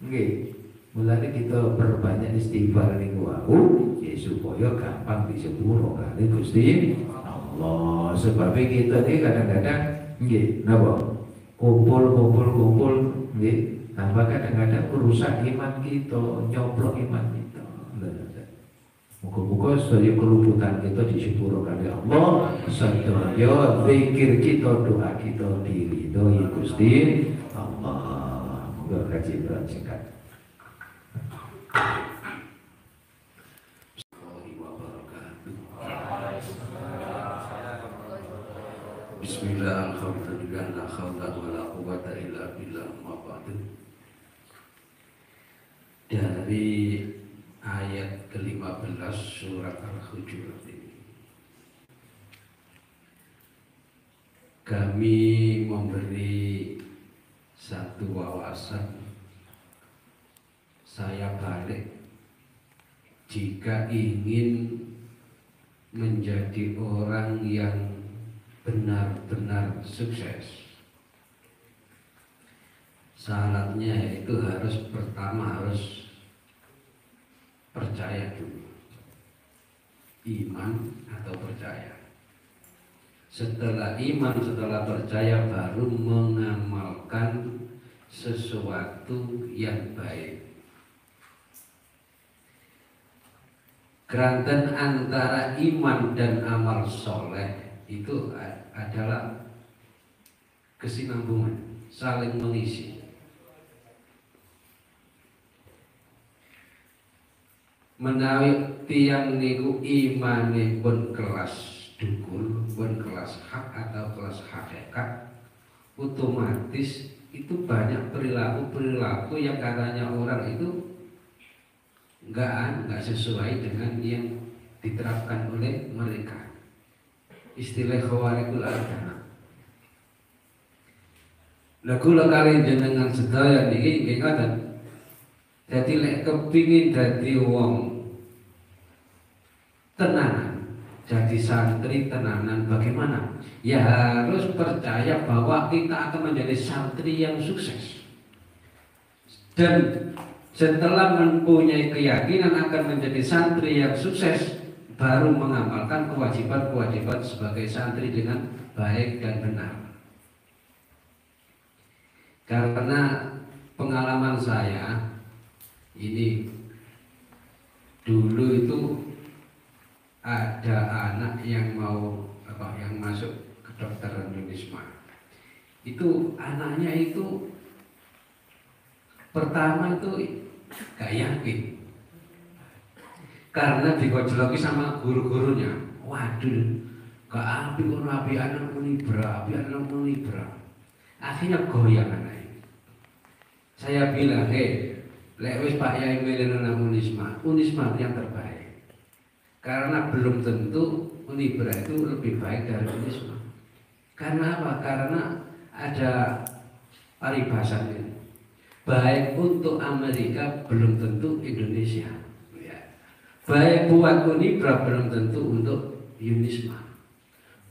Nggih. Mulane kita perbanyak istighfar niku wau ya supaya gampang disepuro kali Gusti Allah. Sebab kita ini kadang-kadang nggih napa? Kumpul nggih. Tambah kadang-kadang merusak iman kita, nyoplok iman kita. Muga-muga sedaya keluputan kita disepuro kali Allah. Sedaya zikir kita, doa kita diridhoi Gusti Allah. Muga kaji singkat. Bismillah, alhamdulillah, la haula wala quwwata illa billah, ma ba'du. Dari ayat ke-15 surat Al-Hujurat ini kami memberi satu wawasan. Saya balik jika ingin menjadi orang yang benar-benar sukses, syaratnya itu pertama harus percaya dulu. Iman atau percaya. Setelah iman, setelah percaya baru mengamalkan sesuatu yang baik. Keranten antara iman dan amal soleh itu adalah kesinambungan, saling mengisi. Menawi tiang niku imane pun kelas dukul, pun kelas hak atau kelas hakikat, otomatis itu banyak perilaku yang katanya orang itu nggak sesuai dengan yang diterapkan oleh mereka. Istilah khawarikul adhan. Lah kula kali jenengan sedaya niki nggih ngoten. Dadi lek kepingin dadi wong tenanan, jadi santri tenanan bagaimana? Ya harus percaya bahwa kita akan menjadi santri yang sukses. Dan setelah mempunyai keyakinan akan menjadi santri yang sukses, baru mengamalkan kewajiban-kewajiban sebagai santri dengan baik dan benar. Karena pengalaman saya ini dulu itu ada anak yang mau yang masuk ke kedokteran Unisma. Itu anaknya itu pertama itu gak yakin karena digojloki sama guru-gurunya. Waduh, gak api anak menibra, akhirnya goyang anak ini. Saya bilang, lek wis Pak Yai milih nang Unisma yang terbaik. Karena belum tentu Unibra itu lebih baik dari Unisma. Karena apa? Karena ada paribasannya. Baik untuk Amerika belum tentu Indonesia. Ya. Baik buat Unibra belum tentu untuk Unisma.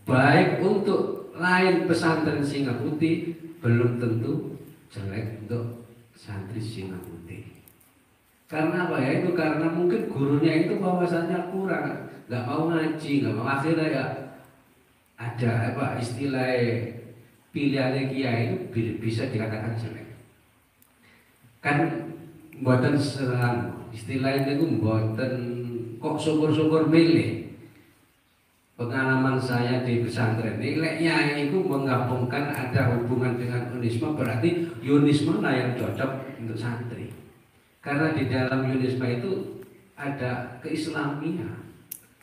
Baik untuk lain pesantren Singa Putih belum tentu jelek untuk santri Singa Putih. Karena apa ya? Itu karena mungkin gurunya itu wawasannya kurang, nggak mau ngaji, nggak mau, akhirnya ya ada istilah pilihan kiai itu bisa dikatakan jelek. Kan mboten serang istilah itu mboten kok syukur-syukur milih. Pengalaman saya di pesantren ini, leknya itu menggabungkan ada hubungan dengan Unisma, berarti Unisma lah yang cocok untuk santri. Karena di dalam Unisma itu ada keislamian.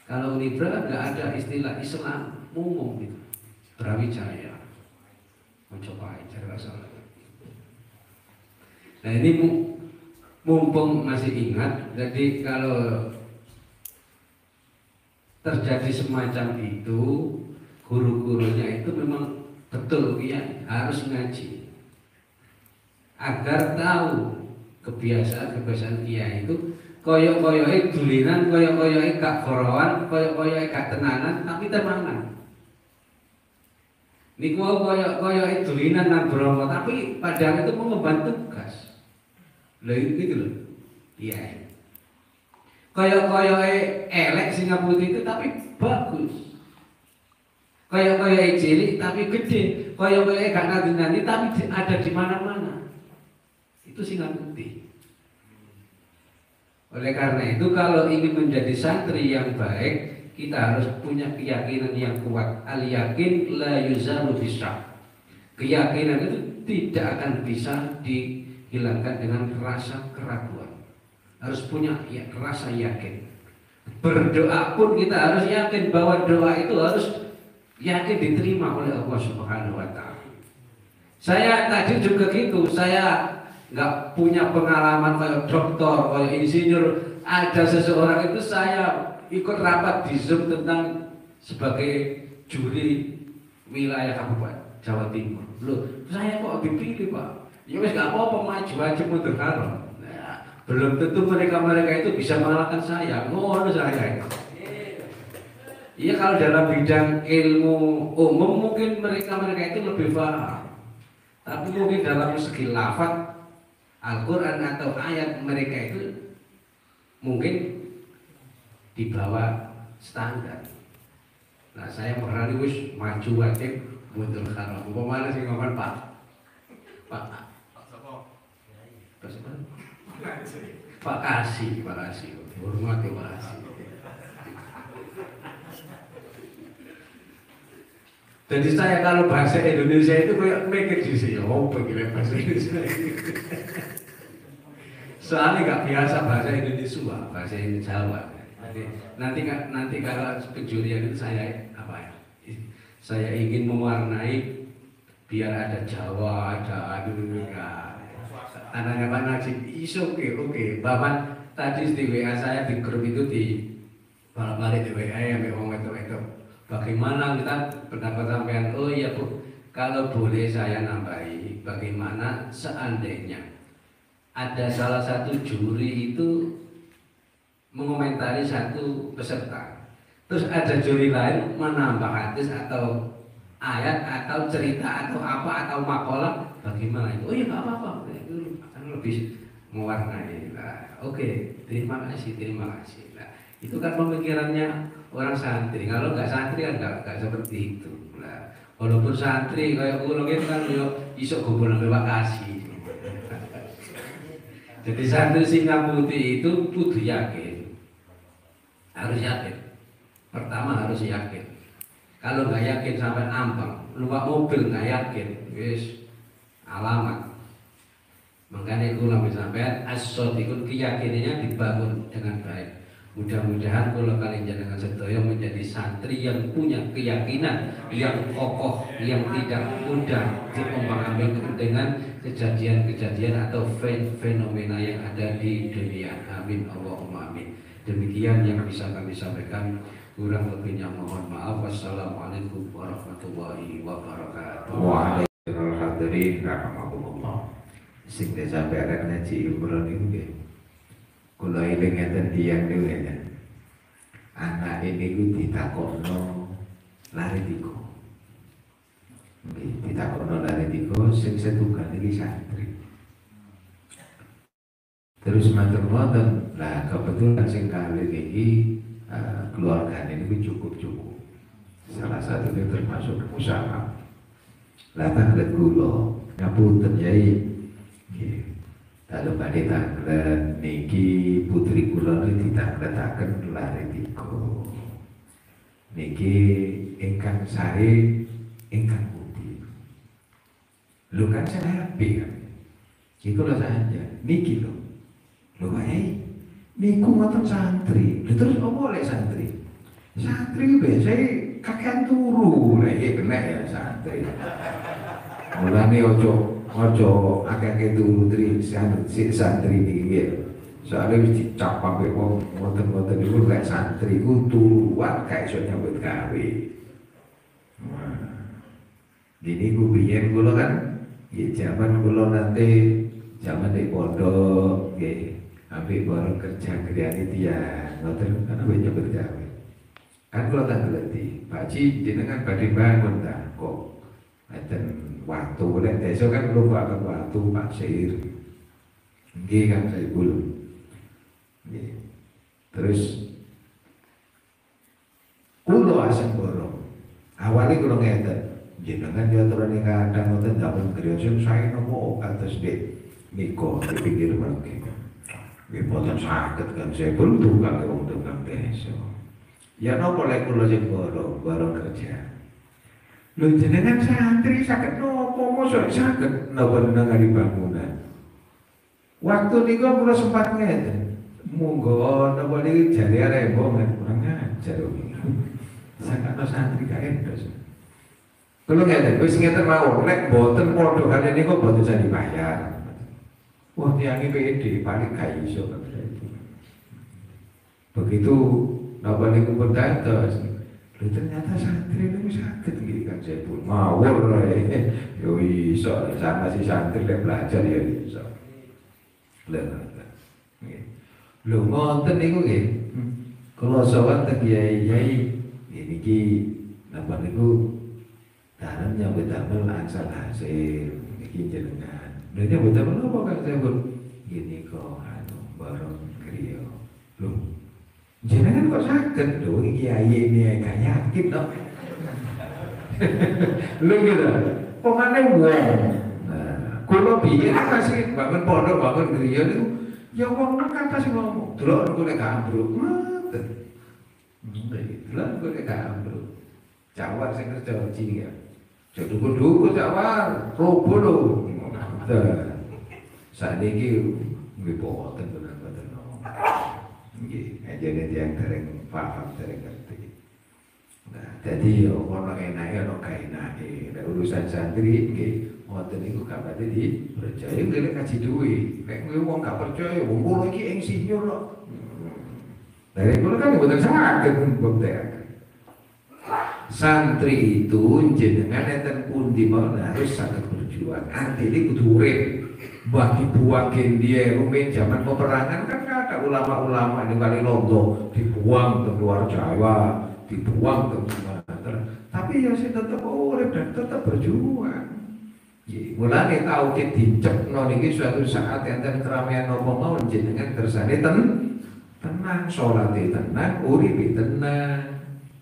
Kalau Unibra nggak ada istilah Islam umum gitu. Brawijaya, mencoba cara salah. Nah ini mumpung masih ingat, jadi kalau terjadi semacam itu, guru-gurunya itu memang betul ya harus ngaji agar tahu kebiasaan kiai itu koyok-koyoke dulinan, koyok-koyoke gak gorowan, koyok-koyoke gak tenanan, tapi tenanan. Niku koyok-koyoke dulinan nang Bromo, tapi padahal itu mengemban tugas. Lha itu lho. Iya. Koyok-koyoke elek Singa Putih itu tapi bagus. Koyok-koyoke cilik tapi gede. Koyok-koyoke gak nanti tapi ada di mana-mana. Itu Singa Putih. Oleh karena itu kalau ingin menjadi santri yang baik, kita harus punya keyakinan yang kuat. Al-yakin la yuzalu bisyak. Keyakinan itu tidak akan bisa dihilangkan dengan rasa keraguan. Harus punya rasa yakin. Berdoa pun kita harus yakin bahwa doa itu harus yakin diterima oleh Allah Subhanahu wa Ta'ala. Saya tadi juga gitu, saya nggak punya pengalaman kayak dokter, kayak insinyur. Ada seseorang itu saya ikut rapat di Zoom tentang sebagai juri wilayah Kabupaten Jawa Timur. Loh, saya kok dipilih Pak? Ya wes nggak apa-apa, maju aja mundur karo. Belum tentu mereka itu bisa mengalahkan saya. Ngono saya itu. Iya, kalau dalam bidang ilmu umum mungkin mereka itu lebih paham. Tapi mungkin dalam segi lafaz Al-Quran atau ayat mereka itu mungkin di bawah standar. Nah saya pernah wis maju wajib mutul haram. Umpamane sing ngomong Pak Kasih, hormat ya Pak Kasih. Jadi saya kalau bahasa Indonesia itu kayak mikir di sini, oh bagaimana bahasa Indonesia. Soalnya nggak biasa bahasa Indonesia, bahasa Jawa. Nanti kalau kejurian itu saya apa ya? Saya ingin mewarnai biar ada Jawa, ada Indonesia. Anaknya Pak Najib, oke. Bapak tadi di WA saya di grup itu di balik di WA yang memang itu. Bagaimana kita pendapat sampean? Oh iya Bu, kalau boleh saya nambahi, bagaimana seandainya ada salah satu juri itu mengomentari satu peserta, terus ada juri lain menambah hadis atau ayat atau cerita atau apa atau makalah, bagaimana itu? Oh iya nggak apa-apa, itu akan lebih mewarnai. Nah, oke, terima kasih. Nah, itu kan pemikirannya orang santri. Kalau nggak santri kan nggak seperti itu. Nah, walaupun santri kayak kulo gitu kan yo iso gombol nang Pak Kasih. Jadi santri singa putih itu kudu yakin. Harus yakin. Pertama harus yakin. Kalau nggak yakin sampai ambang, numpak mobil nggak yakin, wis alamat. Makanya kulo sampean as-shadiqun keyakinannya dibangun dengan baik. Mudah-mudahan kalau kalian jangan sedaya menjadi santri yang punya keyakinan yang kokoh, yang tidak mudah diombang-ambingkan dengan kejadian-kejadian atau fenomena yang ada di dunia. Amin Allahumma amin. Demikian yang bisa kami sampaikan. Kurang lebihnya mohon maaf. Wassalamualaikum warahmatullahi wabarakatuh. Waalaikumsalam hadirin rahmatullah. Sing desa bareng ngaji Imron itu nggih. Kula eling ngeten tiyang niku ya. Anak ini ku ditakokno lari tiko. Nggih, ditakokno lari tiko sing setunggal iki santri. Terus matur wonten, lah kebetulan sing kali iki keluargane niku cukup. Salah satunya termasuk usaha. Lah tanglet kula ngapunten Yai. Nggih. Kalau badhe tanglet niki putri kula ditakletaken lare tiko. Niki ingkang sae ingkang putih. Lho kan serapi kan. Iku lho saja. Niki lho. Lho wae. Niku ngoten santri. Lho terus apa oleh santri? Santri biasane kakean turu. Lah iki kena ya santri. Mulane ojo akeh-akeh turu si santri niki nggih. Soale wis dicap sampe wong ngoten-ngoten niku lek santri ku turuan gak iso nyambut gawe. Dini ku biyen kula kan nggih jaman kula nanti jaman di pondok nggih ambek bareng kerja griyane tiyang ngoten kan wis nyambut gawe. Kan kula tak ngerti, Pak Ji jenengan badhe bangun ta kok ngeten waktu nek desa kan lupakan waktu pasir. Nggih kan saya belum. Nggih. Terus kula asem borong. Awalnya kula ngeten, jenengan yo turune kadang ngoten damen kriya saya nopo kados Dek Niko dipikir mangke. Nggih boten saged kan saya belum tukang wong tukang desa. Ya nopo lek kula sing borong kerja. Lho jenengan santri saged nopo mosok saged napa nangani bangunan. Waktu niku kula sempat ngeten. Monggo napa niki jare arek bongan kurang ajar. Sakno santri gak endos. Kula ngeten wis ngeten mawon nek boten padha kaliyan niku boten bisa dibayar. Wah tiange pede paling gak iso. Begitu napa niku berdados. Loh ternyata santri itu sakit gitu kan saya pun mawur yo iso sama si santri yang belajar ya iso. Lho ngoten niku nggih. Kula sowan teng kiai-kiai niki napa niku dalam nyambut damel angsal hasil niki jenengan. Lha nyambut damel apa kan saya pun gini kok bareng kriya. Loh, jenengan kok sakit? Loh, kiai ini gak yakin dong. Lho gitu. Pemane wong. Nah, kula biyen kasih bangun pondok, bangun griya niku ya wong nang kata sing ngomong. Delok kok nek gak ambruk. Ngoten. Delok kok nek gak ambruk. Jawab sing kerja cilik ya. Jadi dukur jawab, robo lho. Saniki nggih boten bener-bener. Nggih, ajene tiyang dereng paham, dereng ngerti. Nah, jadi ono enake ono gak enake. Nek urusan santri nggih ngoten niku gak pati dipercaya nggih kaji duwe. Nek wong gak percaya, wong kula iki insinyur kok. Dari kula kan mboten saged mbuktikan. Santri itu jenengan enten pundi mawon harus saged berjuang. Artine kudu urip. Mbah dibuang dia rumit zaman peperangan kan ada ulama-ulama di Kali Londo dibuang ke luar Jawa, dibuang ke Sumatera. Tapi ya sih tetap urip dan tetap berjuang. Mulane tau ki dicepno niki suatu saat enten keramaian apa mawon jenengan kersane tenang, salate tenang, uripe tenang.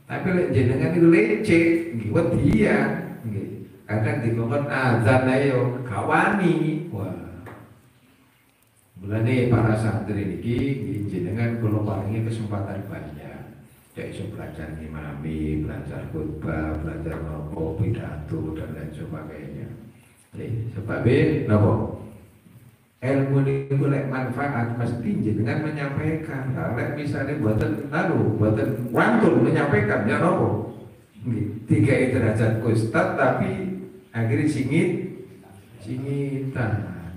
Tapi lek jenengan itu lecek, nggih wedian, nggih. Kadang dikongkon azan ayo kawani. Wah. Mulane para santri niki nggih jenengan kula paringi kesempatan banyak. Cek iso belajar ngimami, belajar khutbah, belajar nopo pidato dan lain sebagainya. Sebab napa? Ilmu niku lek manfaat mesti jenengan menyampaikan. Nah, lek misalnya buatan buatan wantun menyampaikan ya nopo. Nggih, 3 derajat ustaz tapi akhirnya singitan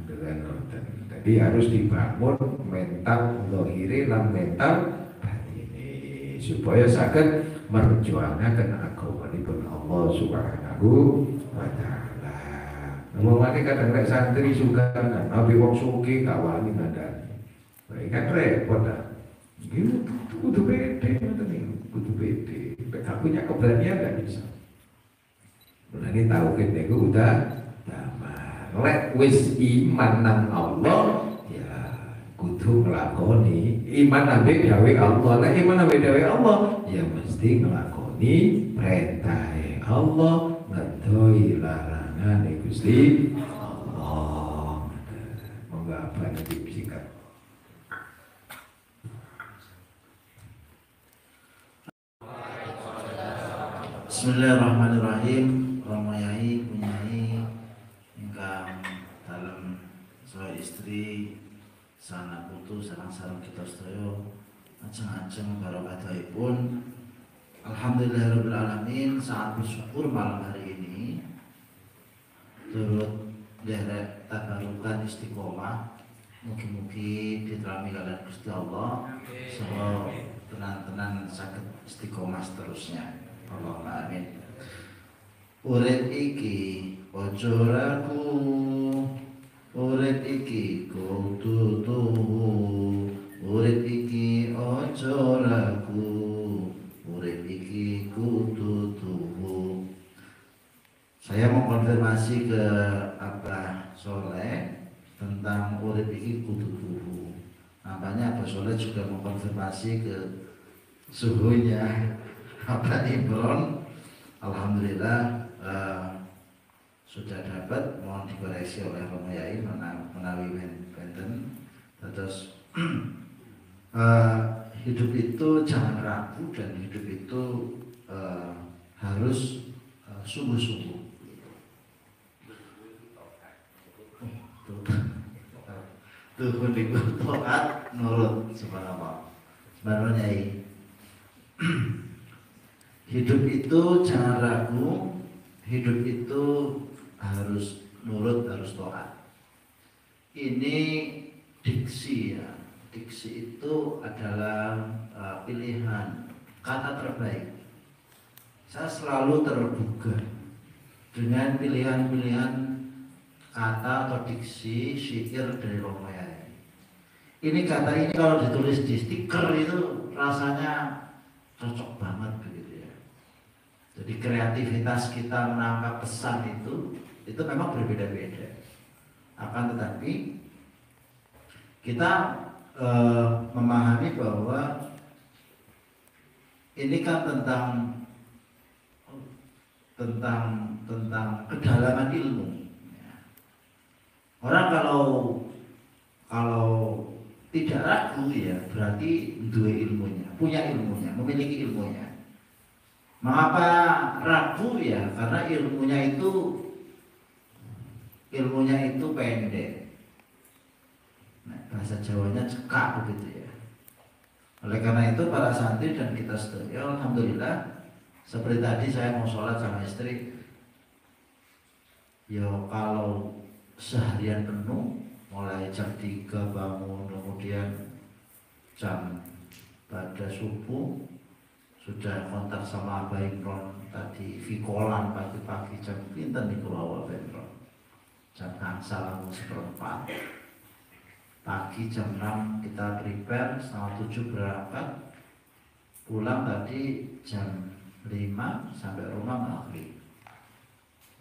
dengan noten. Jadi harus dibangun mental zahire lan mental batine supaya saged merjuangaken agamanipun Allah Subhanahu wa taala. Ngomongane kadang nek santri sungkan, nabi wong sugih kawani ngandani. Baik kan repot dah. Gitu kudu pede ngoten niku, kudu pede. Nek punya keberanian enggak bisa. Mulane tauhid niku udah damai. Lek wis iman nang Allah, ya kudu nglakoni iman nabi dawe Allah. Lek iman nabi dawe Allah, ya mesti nglakoni perintah Allah, ngedoi larangan Gusti Allah. Monggo apa nanti singkat. Bismillahirrahmanirrahim. Ramayai punyai ingkang dalem saha istri sana putu sareng-sareng kita sedaya ajeng-ajeng barokahipun. Alhamdulillahirabbil alamin. Sangat bersyukur malam hari ini turut derek tabarukan istiqomah. Mugi-mugi diterami kalian Gusti Allah saha tenan-tenan saged istiqomah seterusnya. Allahumma amin. Urip iki aja ragu, urip iki kudu tuhu, urip iki aja ragu, urip iki kudu tuhu. Saya mau konfirmasi ke Abah Soleh tentang urip iki kudu tuhu. Nampaknya Abah Soleh juga mau konfirmasi ke suhunya Abah Imron. Alhamdulillah sudah dapat, mohon dikoreksi oleh Romayai menawi benten. Terus hidup itu jangan ragu dan hidup itu harus sungguh-sungguh. Tuh niku taat nurut subhanallah. Subhanallah. Hidup itu jangan ragu, hidup itu harus nurut, harus taat. Ini diksi ya. Diksi itu adalah pilihan kata terbaik. Saya selalu tergugah dengan pilihan-pilihan kata atau diksi syair dari Romayai. Ini kata ini kalau ditulis di stiker itu rasanya cocok banget begitu ya. Jadi kreativitas kita menangkap pesan itu memang berbeda-beda. Akan tetapi kita memahami bahwa ini kan tentang kedalaman ilmu. Orang kalau tidak ragu ya berarti dua ilmunya, punya ilmunya, memiliki ilmunya. Mengapa ragu ya? Karena ilmunya itu pendek. Nah, bahasa Jawanya cekak begitu ya. Oleh karena itu para santri dan kita sedaya, alhamdulillah, seperti tadi saya mau sholat sama istri, ya kalau seharian penuh, mulai jam 3 bangun, kemudian jam pada subuh sudah kontak sama Abah Imron tadi Vikolan pagi-pagi jam pinten di Pulau Abah Imron jam salam seperempat pagi jam 6 kita prepare setengah 7 berangkat pulang tadi jam 5 sampai rumah maghrib.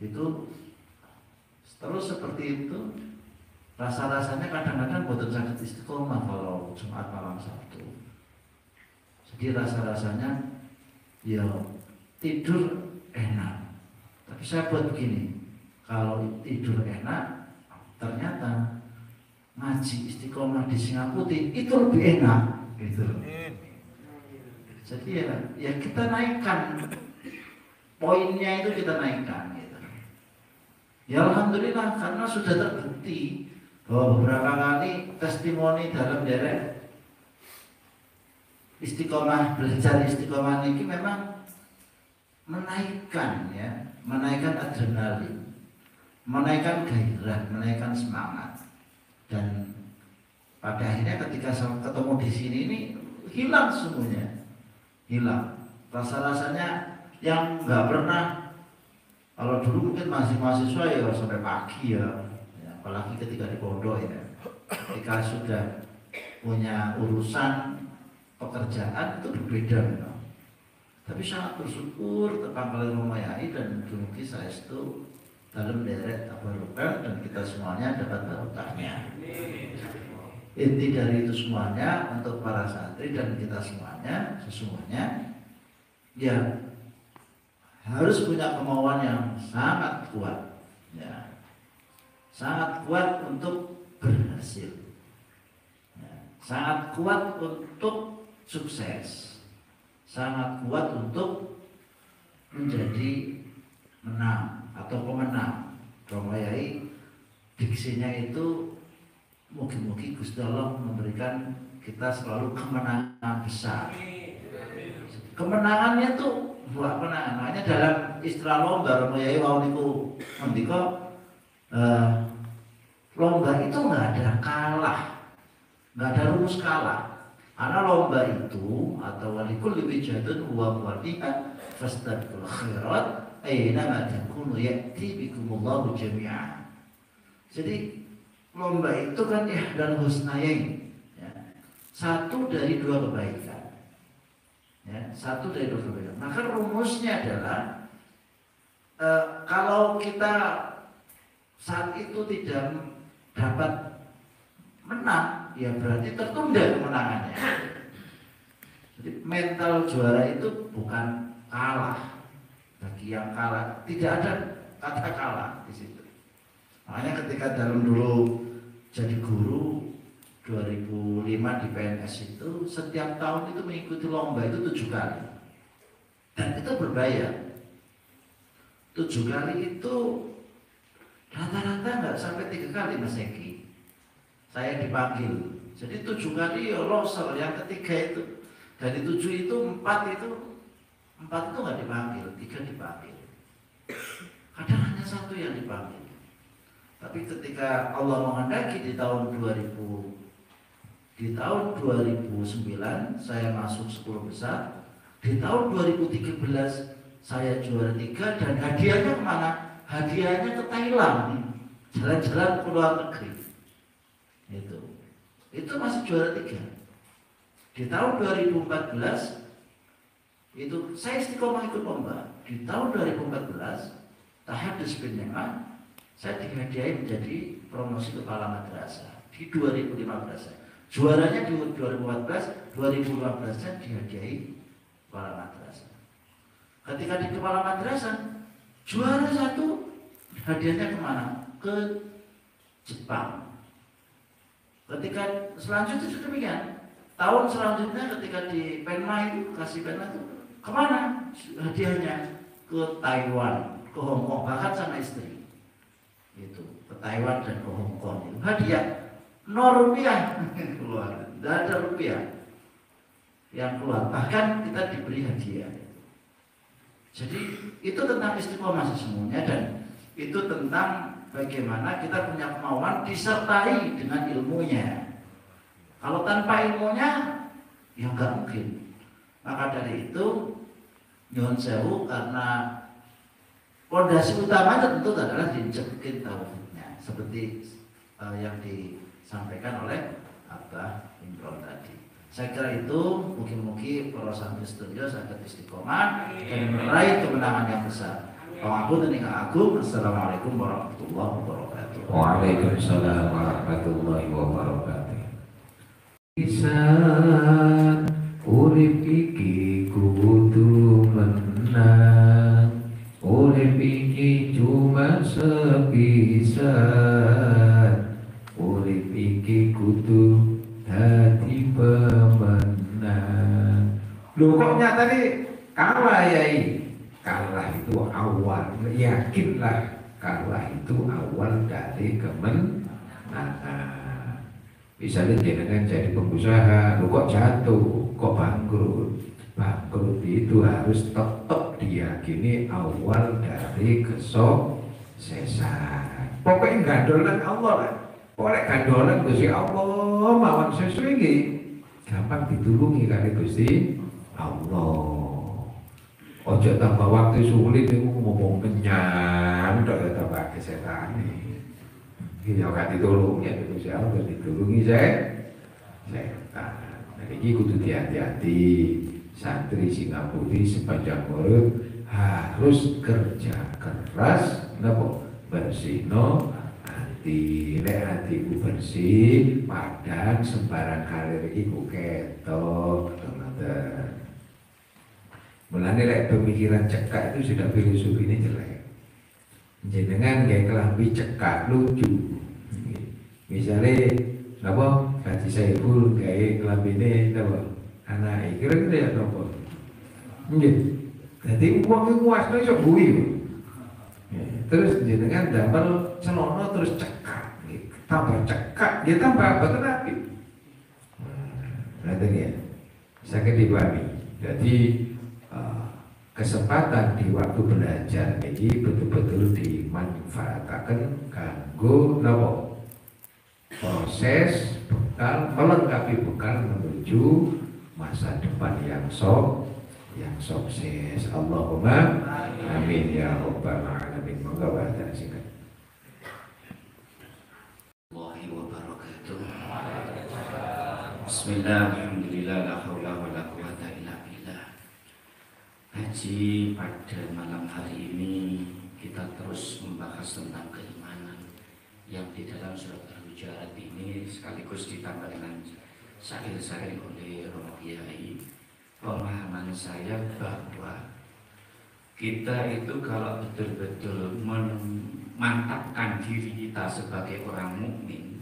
Itu terus seperti itu. Rasa-rasanya kadang-kadang boten sakit istiqomah kalau Jumat malam Sabtu. Jadi rasa-rasanya ya tidur enak. Tapi saya buat begini, kalau tidur enak ternyata ngaji istiqomah di Singapura itu lebih enak gitu. Jadi ya kita naikkan poinnya, itu kita naikkan gitu. Ya alhamdulillah, karena sudah terbukti bahwa beberapa kali testimoni dalam derek istiqomah, belajar istiqomah ini memang menaikkan adrenalin, menaikkan gairah, menaikkan semangat. Dan pada akhirnya ketika saya ketemu di sini ini hilang semuanya, hilang rasa-rasanya yang nggak pernah. Kalau dulu mungkin masih mahasiswa ya sampai pagi ya, apalagi ketika di pondok ya, ketika sudah punya urusan pekerjaan itu berbeda memang. Tapi sangat bersyukur tentang kalian memayai dan dumugi saya itu dalam deret tabarukan dan kita semuanya dapat barokahnya. Inti dari itu semuanya untuk para santri dan kita semuanya sesungguhnya ya harus punya kemauan yang sangat kuat ya. Sangat kuat untuk berhasil ya. Sangat kuat untuk sukses, sangat kuat untuk menjadi menang atau pemenang. Romayai diksinya itu mungkin Gusti Allah memberikan kita selalu kemenangan besar. Kemenangannya tuh buat kemenangan. Makanya dalam istilah lomba Romayai wau niku mendika lomba itu nggak ada kalah, nggak ada rumus kalah. Karena lomba itu atau walikul wijadun huwa muwadi'an fastabiqul khairat aina ma takunu ya'ti bikumullahu jami'an. Jadi lomba itu kan dan husnayain ya. Satu dari dua kebaikan. Ya, satu dari dua kebaikan. Maka rumusnya adalah kalau kita saat itu tidak dapat menang, ya berarti tertunda kemenangannya. Jadi mental juara itu bukan kalah. Bagi yang kalah tidak ada kata kalah di situ. Makanya ketika dalam dulu jadi guru 2005 di PNS itu setiap tahun itu mengikuti lomba itu 7 kali dan itu berbayar. 7 kali itu rata-rata nggak sampai 3 kali Mas Eki saya dipanggil. Jadi 7 kali ya loser, yang ketiga itu dari 7 itu 4 itu nggak dipanggil, 3 dipanggil. Kadang hanya 1 yang dipanggil. Tapi ketika Allah menghendaki di tahun 2009 saya masuk 10 besar, di tahun 2013 saya juara 3 dan hadiahnya kemana? Hadiahnya ke Thailand, jalan-jalan ke luar negeri. Itu masih juara 3. Di tahun 2014 itu saya istiqomah ikut lomba. Di tahun 2014 tahadus bin Ni'mah saya dihadiahi menjadi promosi kepala madrasah di 2015. Juaranya di 2014, 2015 dihadiahi kepala madrasah. Ketika di kepala madrasah juara 1, hadiahnya kemana? Ke Jepang. Ketika selanjutnya juga demikian. Tahun selanjutnya ketika di Penma itu kasih Penma itu kemana? Hadiahnya ke Taiwan, ke Hong Kong, bahkan sama istri. Itu ke Taiwan dan ke Hong Kong itu hadiah 0 rupiah keluar, tidak ada rupiah yang keluar, bahkan kita diberi hadiah. Jadi itu tentang istiqomah sesungguhnya, dan itu tentang bagaimana kita punya kemauan disertai dengan ilmunya. Kalau tanpa ilmunya ya nggak mungkin. Maka dari itu nyuwun sewu, karena fondasi utama tentu adalah dicekin tauhidnya, seperti yang disampaikan oleh Abah Imron tadi. Saya kira itu mungkin para santri sedaya saged istiqomah dan meraih kemenangan yang besar. Pangapunten ingkang agung. Assalamualaikum warahmatullahi wabarakatuh. Waalaikumsalam warahmatullahi wabarakatuh. Bisa urip iki kudu menang, urip iki cuma sepisan, urip iki kudu hati pemenang. Loh kok nyata nih kalah yai? Kalah itu awal, yakinlah kalah itu awal dari kemenangan. Misalnya jenengan jadi pengusaha, lu kok jatuh, kok bangkrut. Bangkrut itu harus tetap diyakini awal dari kesuksesan. Pokoknya gandolan Allah lah. Pokoknya gandolan Gusti Allah mawon sesuai iki gampang ditulungi kali Gusti Allah. Ojo tambah waktu sulit niku ngomong kenyang tok ya tambah setan iki. Ya gak ditulungi ya Gusti Allah ditulungi setan. Nah iki kudu hati-hati. Santri Singapura sepanjang urip harus kerja keras napa bersihno hati, lek hatiku bersih, padahal sembarang karir iku ketok, teman-teman. Mulane lek pemikiran cekak itu sudah filosofi ini jelek. Jenengan kayak kelambi cekak lucu. Misalnya, apa? Haji Saiful kayak kelambi ini, apa? Anak kira-kira ya apa? Jadi uang itu wasno iso guyu. Terus jenengan damel celono terus cekak, tambah cekak, dia tambah apa terapi. Berarti ya, saya dipahami. Jadi kesempatan di waktu belajar ini betul-betul dimanfaatkan kanggo nopo proses bekal melengkapi bekal menuju masa depan yang sukses. Allahumma amin ya rabbal alamin. Moga bahagia singkat. Warahmatullahi wabarakatuh. Bismillah, alhamdulillah, la haula wa la quwata illa billah. Haji pada malam hari ini kita terus membahas tentang keimanan yang di dalam surat Al-Hujurat ini sekaligus ditambah dengan syair-syair oleh Romo Kiai. Pemahaman saya bahwa kita itu kalau betul-betul memantapkan diri kita sebagai orang mukmin,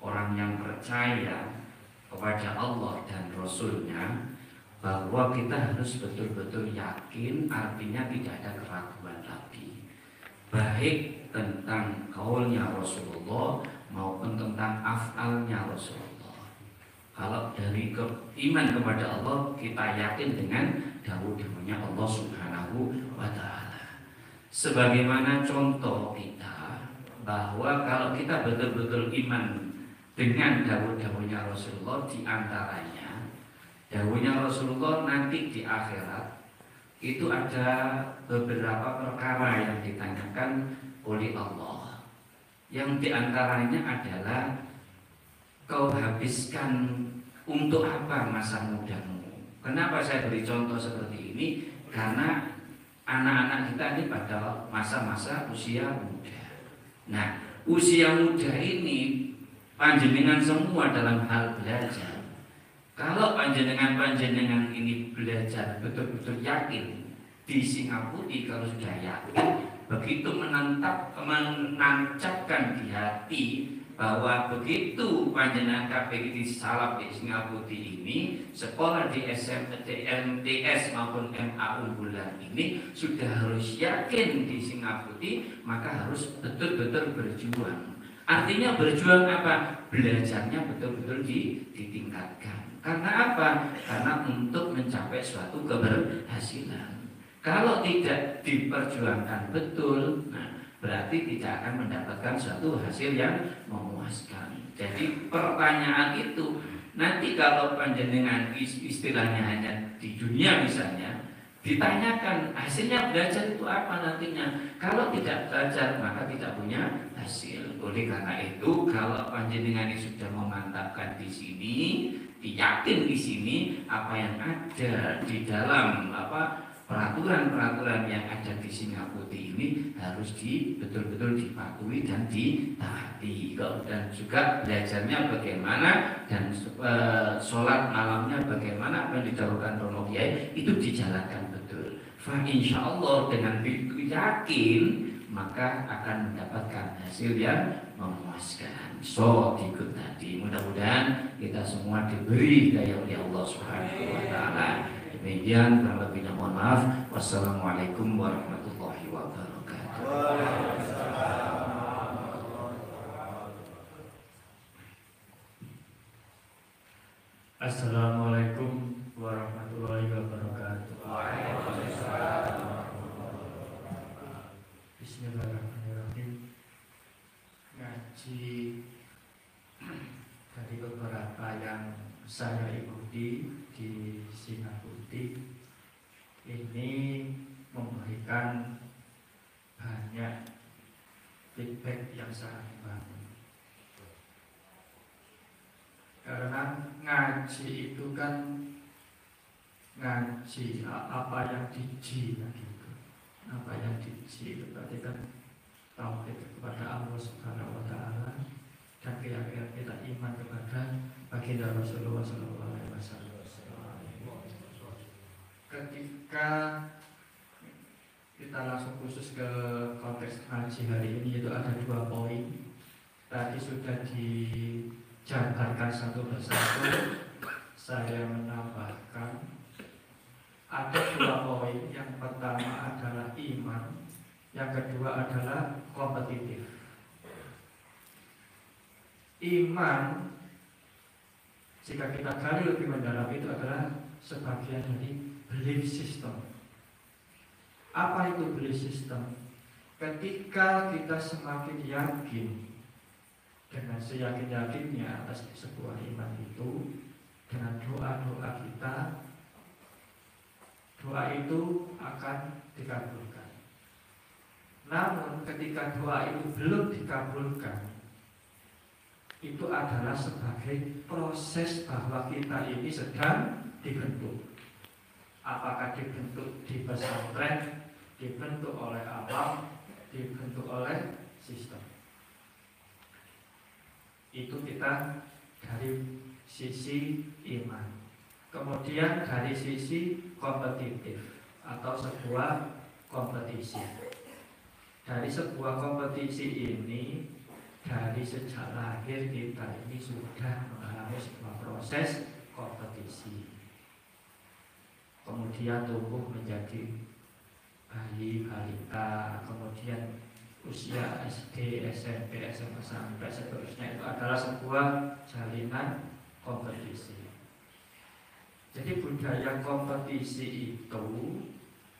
orang yang percaya kepada Allah dan Rasul-Nya, bahwa kita harus betul-betul yakin, artinya tidak ada keraguan lagi, baik tentang kaulnya Rasulullah maupun tentang afalnya Rasulullah. Kalau dari iman kepada Allah, kita yakin dengan dawuh-dawuhnya Allah Subhanahu wa Ta'ala. Sebagaimana contoh kita, bahwa kalau kita betul-betul iman dengan dawuh-dawuhnya Rasulullah, di antaranya dawuhnya Rasulullah nanti di akhirat itu ada beberapa perkara yang ditanyakan oleh Allah. Yang diantaranya adalah kau habiskan untuk apa masa mudamu? Kenapa saya beri contoh seperti ini? Karena anak-anak kita ini pada masa-masa usia muda. Nah, usia muda ini panjenengan semua dalam hal belajar. Kalau panjenengan ini belajar betul-betul yakin di Singapura, kalau sudah yakin, begitu menancapkan di hati bahwa begitu panjenengan KPI di salap di Singapura ini, sekolah di MTS maupun MA unggulan ini sudah harus yakin di Singapura, maka harus betul-betul berjuang. Artinya berjuang apa? Belajarnya betul-betul ditingkatkan. Karena apa? Karena untuk mencapai suatu keberhasilan. Kalau tidak diperjuangkan betul, berarti tidak akan mendapatkan suatu hasil yang memuaskan. Jadi pertanyaan itu nanti kalau panjenengan istilahnya hanya di dunia misalnya, ditanyakan hasilnya belajar itu apa nantinya. Kalau tidak belajar maka tidak punya hasil. Oleh karena itu kalau panjenengan ini sudah memantapkan di sini, yakin di sini apa yang ada di dalam peraturan-peraturan yang ada di Singapura ini harus betul-betul dipatuhi dan ditaati. Dan juga belajarnya bagaimana dan sholat malamnya bagaimana apa yang didahulukan Rono Kiai itu dijalankan betul. Insya Allah dengan yakin maka akan mendapatkan hasil yang memuaskan. So ikut tadi, mudah-mudahan kita semua diberi daya oleh Allah Subhanahu wa taala. Demikian, kurang lebihnya mohon maaf. Wassalamualaikum warahmatullahi wabarakatuh. Assalamualaikum warahmatullahi wabarakatuh. Bismillahirrahmanirrahim. Ngaji dari beberapa yang saya ikuti di Singapura ini memberikan banyak feedback yang sangat bagus. Karena ngaji itu kan ngaji apa yang diji gitu. Apa yang diji itu berarti kan tauhid kepada Allah Subhanahu wa taala dan keyakinan kita iman kepada baginda Rasulullah sallallahu alaihi wasallam. Ketika kita langsung khusus ke konteks ngaji hari ini, itu ada 2 poin. Tadi sudah dijabarkan satu persatu. Saya menambahkan ada 2 poin. Yang pertama adalah iman, yang kedua adalah kompetitif. Iman, jika kita gali lebih mendalam, itu adalah sebagian dari belief system. Apa itu belief system? Ketika kita semakin yakin dengan seyakin-yakinnya atas sebuah iman itu, dengan doa-doa kita, doa itu akan dikabulkan. Namun ketika doa itu belum dikabulkan, itu adalah sebagai proses bahwa kita ini sedang dibentuk. Apakah dibentuk di pesantren, dibentuk oleh awam, dibentuk oleh sistem. Itu kita dari sisi iman. Kemudian dari sisi kompetitif atau sebuah kompetisi. Dari sebuah kompetisi ini, dari sejak lahir kita ini sudah mengalami sebuah proses kompetisi. Kemudian tumbuh menjadi bayi, balita, kemudian usia SD, SMP, SMA sampai seterusnya, itu adalah sebuah jalinan kompetisi. Jadi budaya kompetisi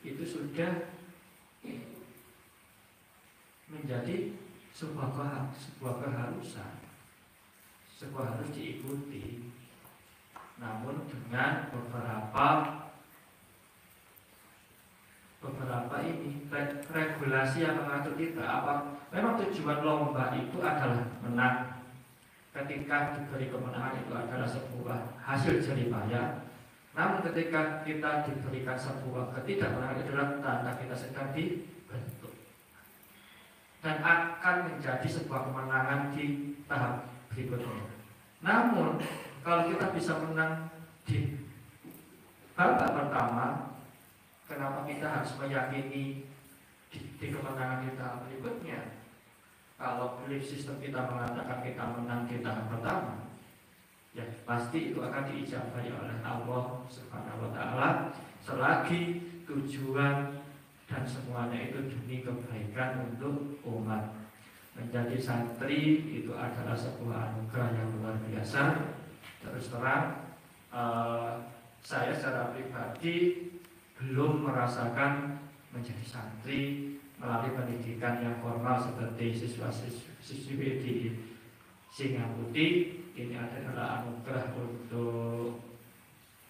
itu sudah menjadi sebuah keharusan, sebuah harus diikuti. Namun dengan beberapa ini regulasi yang mengatur kita. Memang tujuan lomba itu adalah menang. Ketika diberi kemenangan itu adalah sebuah hasil jeripaya. Namun ketika kita diberikan sebuah ketidakmenangan, itu adalah tanda kita sedang dibentuk dan akan menjadi sebuah kemenangan di tahap berikutnya. Namun kalau kita bisa menang di babak pertama, kenapa kita harus meyakini di kemenangan kita berikutnya? Kalau belief system kita mengatakan kita menang di tahap pertama, ya pasti itu akan diijabahi oleh Allah Subhanahu wa Ta'ala selagi tujuan dan semuanya itu demi kebaikan untuk umat. Menjadi santri itu adalah sebuah anugerah yang luar biasa. Terus terang, saya secara pribadi belum merasakan menjadi santri melalui pendidikan yang formal seperti siswa-siswi di Singa Putih. Ini adalah anugerah untuk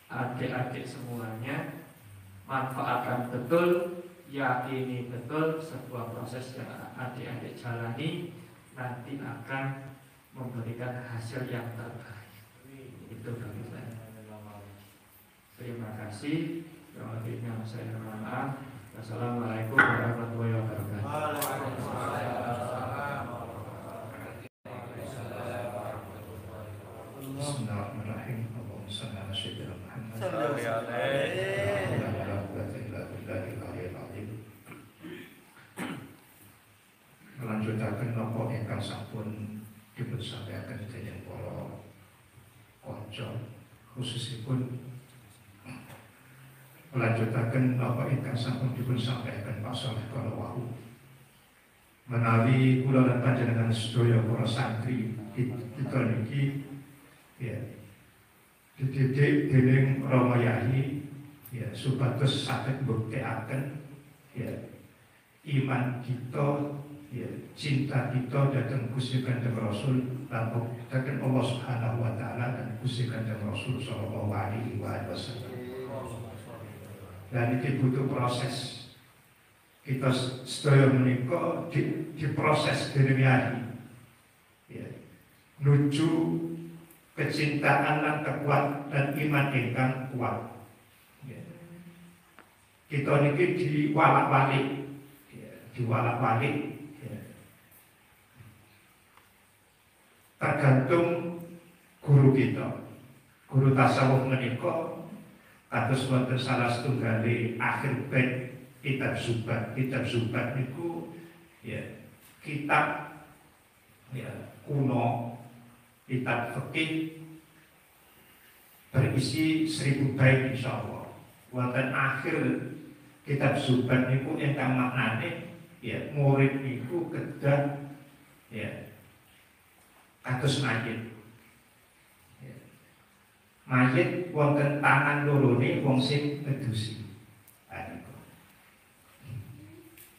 adik-adik semuanya. Manfaatkan betul, yakini betul sebuah proses yang adik-adik jalani nanti akan memberikan hasil yang terbaik. Itu dari saya. Terima kasih. Yang saya mohon maaf. Wassalamualaikum warahmatullahi wabarakatuh. Bismillahirrahmanirrahim. Allahumma shalli ala sayyidina Muhammad. Melanjutkan nopo ingkang sampun dipun sampaikan dening para kanca khususipun melanjutaken apa ingkang sampun dipun sampaikan Pak Saleh Kalawahu menawi kula lan panjenengan sedaya para santri kita niki ya dididik dening Rama Yahyi ya supados saged mbuktekaken ya iman kita ya cinta kita dhateng Gusti Kanjeng Rasul lan dhateng Allah Subhanahu wa taala dan Gusti Kanjeng Rasul sallallahu alaihi wasallam. Dan ini butuh proses. Kita sedaya menika diproses dening Yahyi. Ya. Nuju kecintaan lan kekuatan dan iman ingkang kuat. Ya. Kita niki diwalak-walik. Ya, diwalak-walik. Ya. Tergantung guru kita. Guru tasawuf menika kados wonten salah setunggali akhir bait kitab Zubat. Kitab Zubat niku ya kitab ya kuno, kitab fikih berisi 1000 bait insyaallah. Wonten akhir kitab Zubat niku ingkang maknane ya murid niku kedah ya kados mayit. Mayit wonten tangan lorone wong sing ngedusi.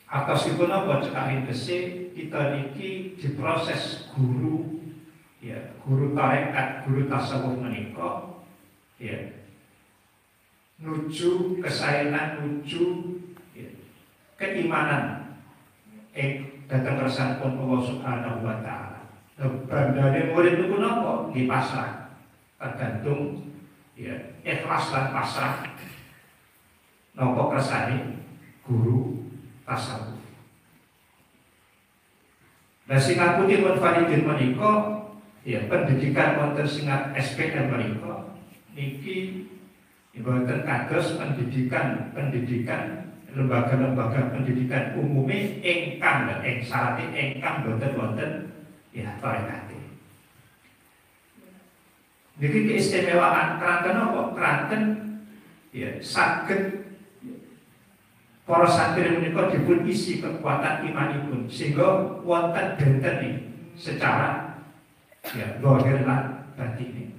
Atosipun apa cekaking kese kita niki diproses guru ya, guru tarekat, guru tasawuf menika ya nuju kesaenan, nuju ya, keimanan datang kersantun Allah Subhanahu wa taala. Bandane murid niku napa? Nggih pasrah. Tergantung ya ikhlas dan pasrah nopo kersane guru tasawuf. Nah Singa Putih pun Faridin menika ya pendidikan wonten Singa SPM menika niki ibaratkan kados pendidikan lembaga-lembaga pendidikan umumnya ingkang syaratnya ingkang boten ya tarekate. Niki keistimewaan keranten apa? Keranten ya saged para santri menika dipun isi kekuatan imanipun sehingga wonten benten secara ya zahir lan batin.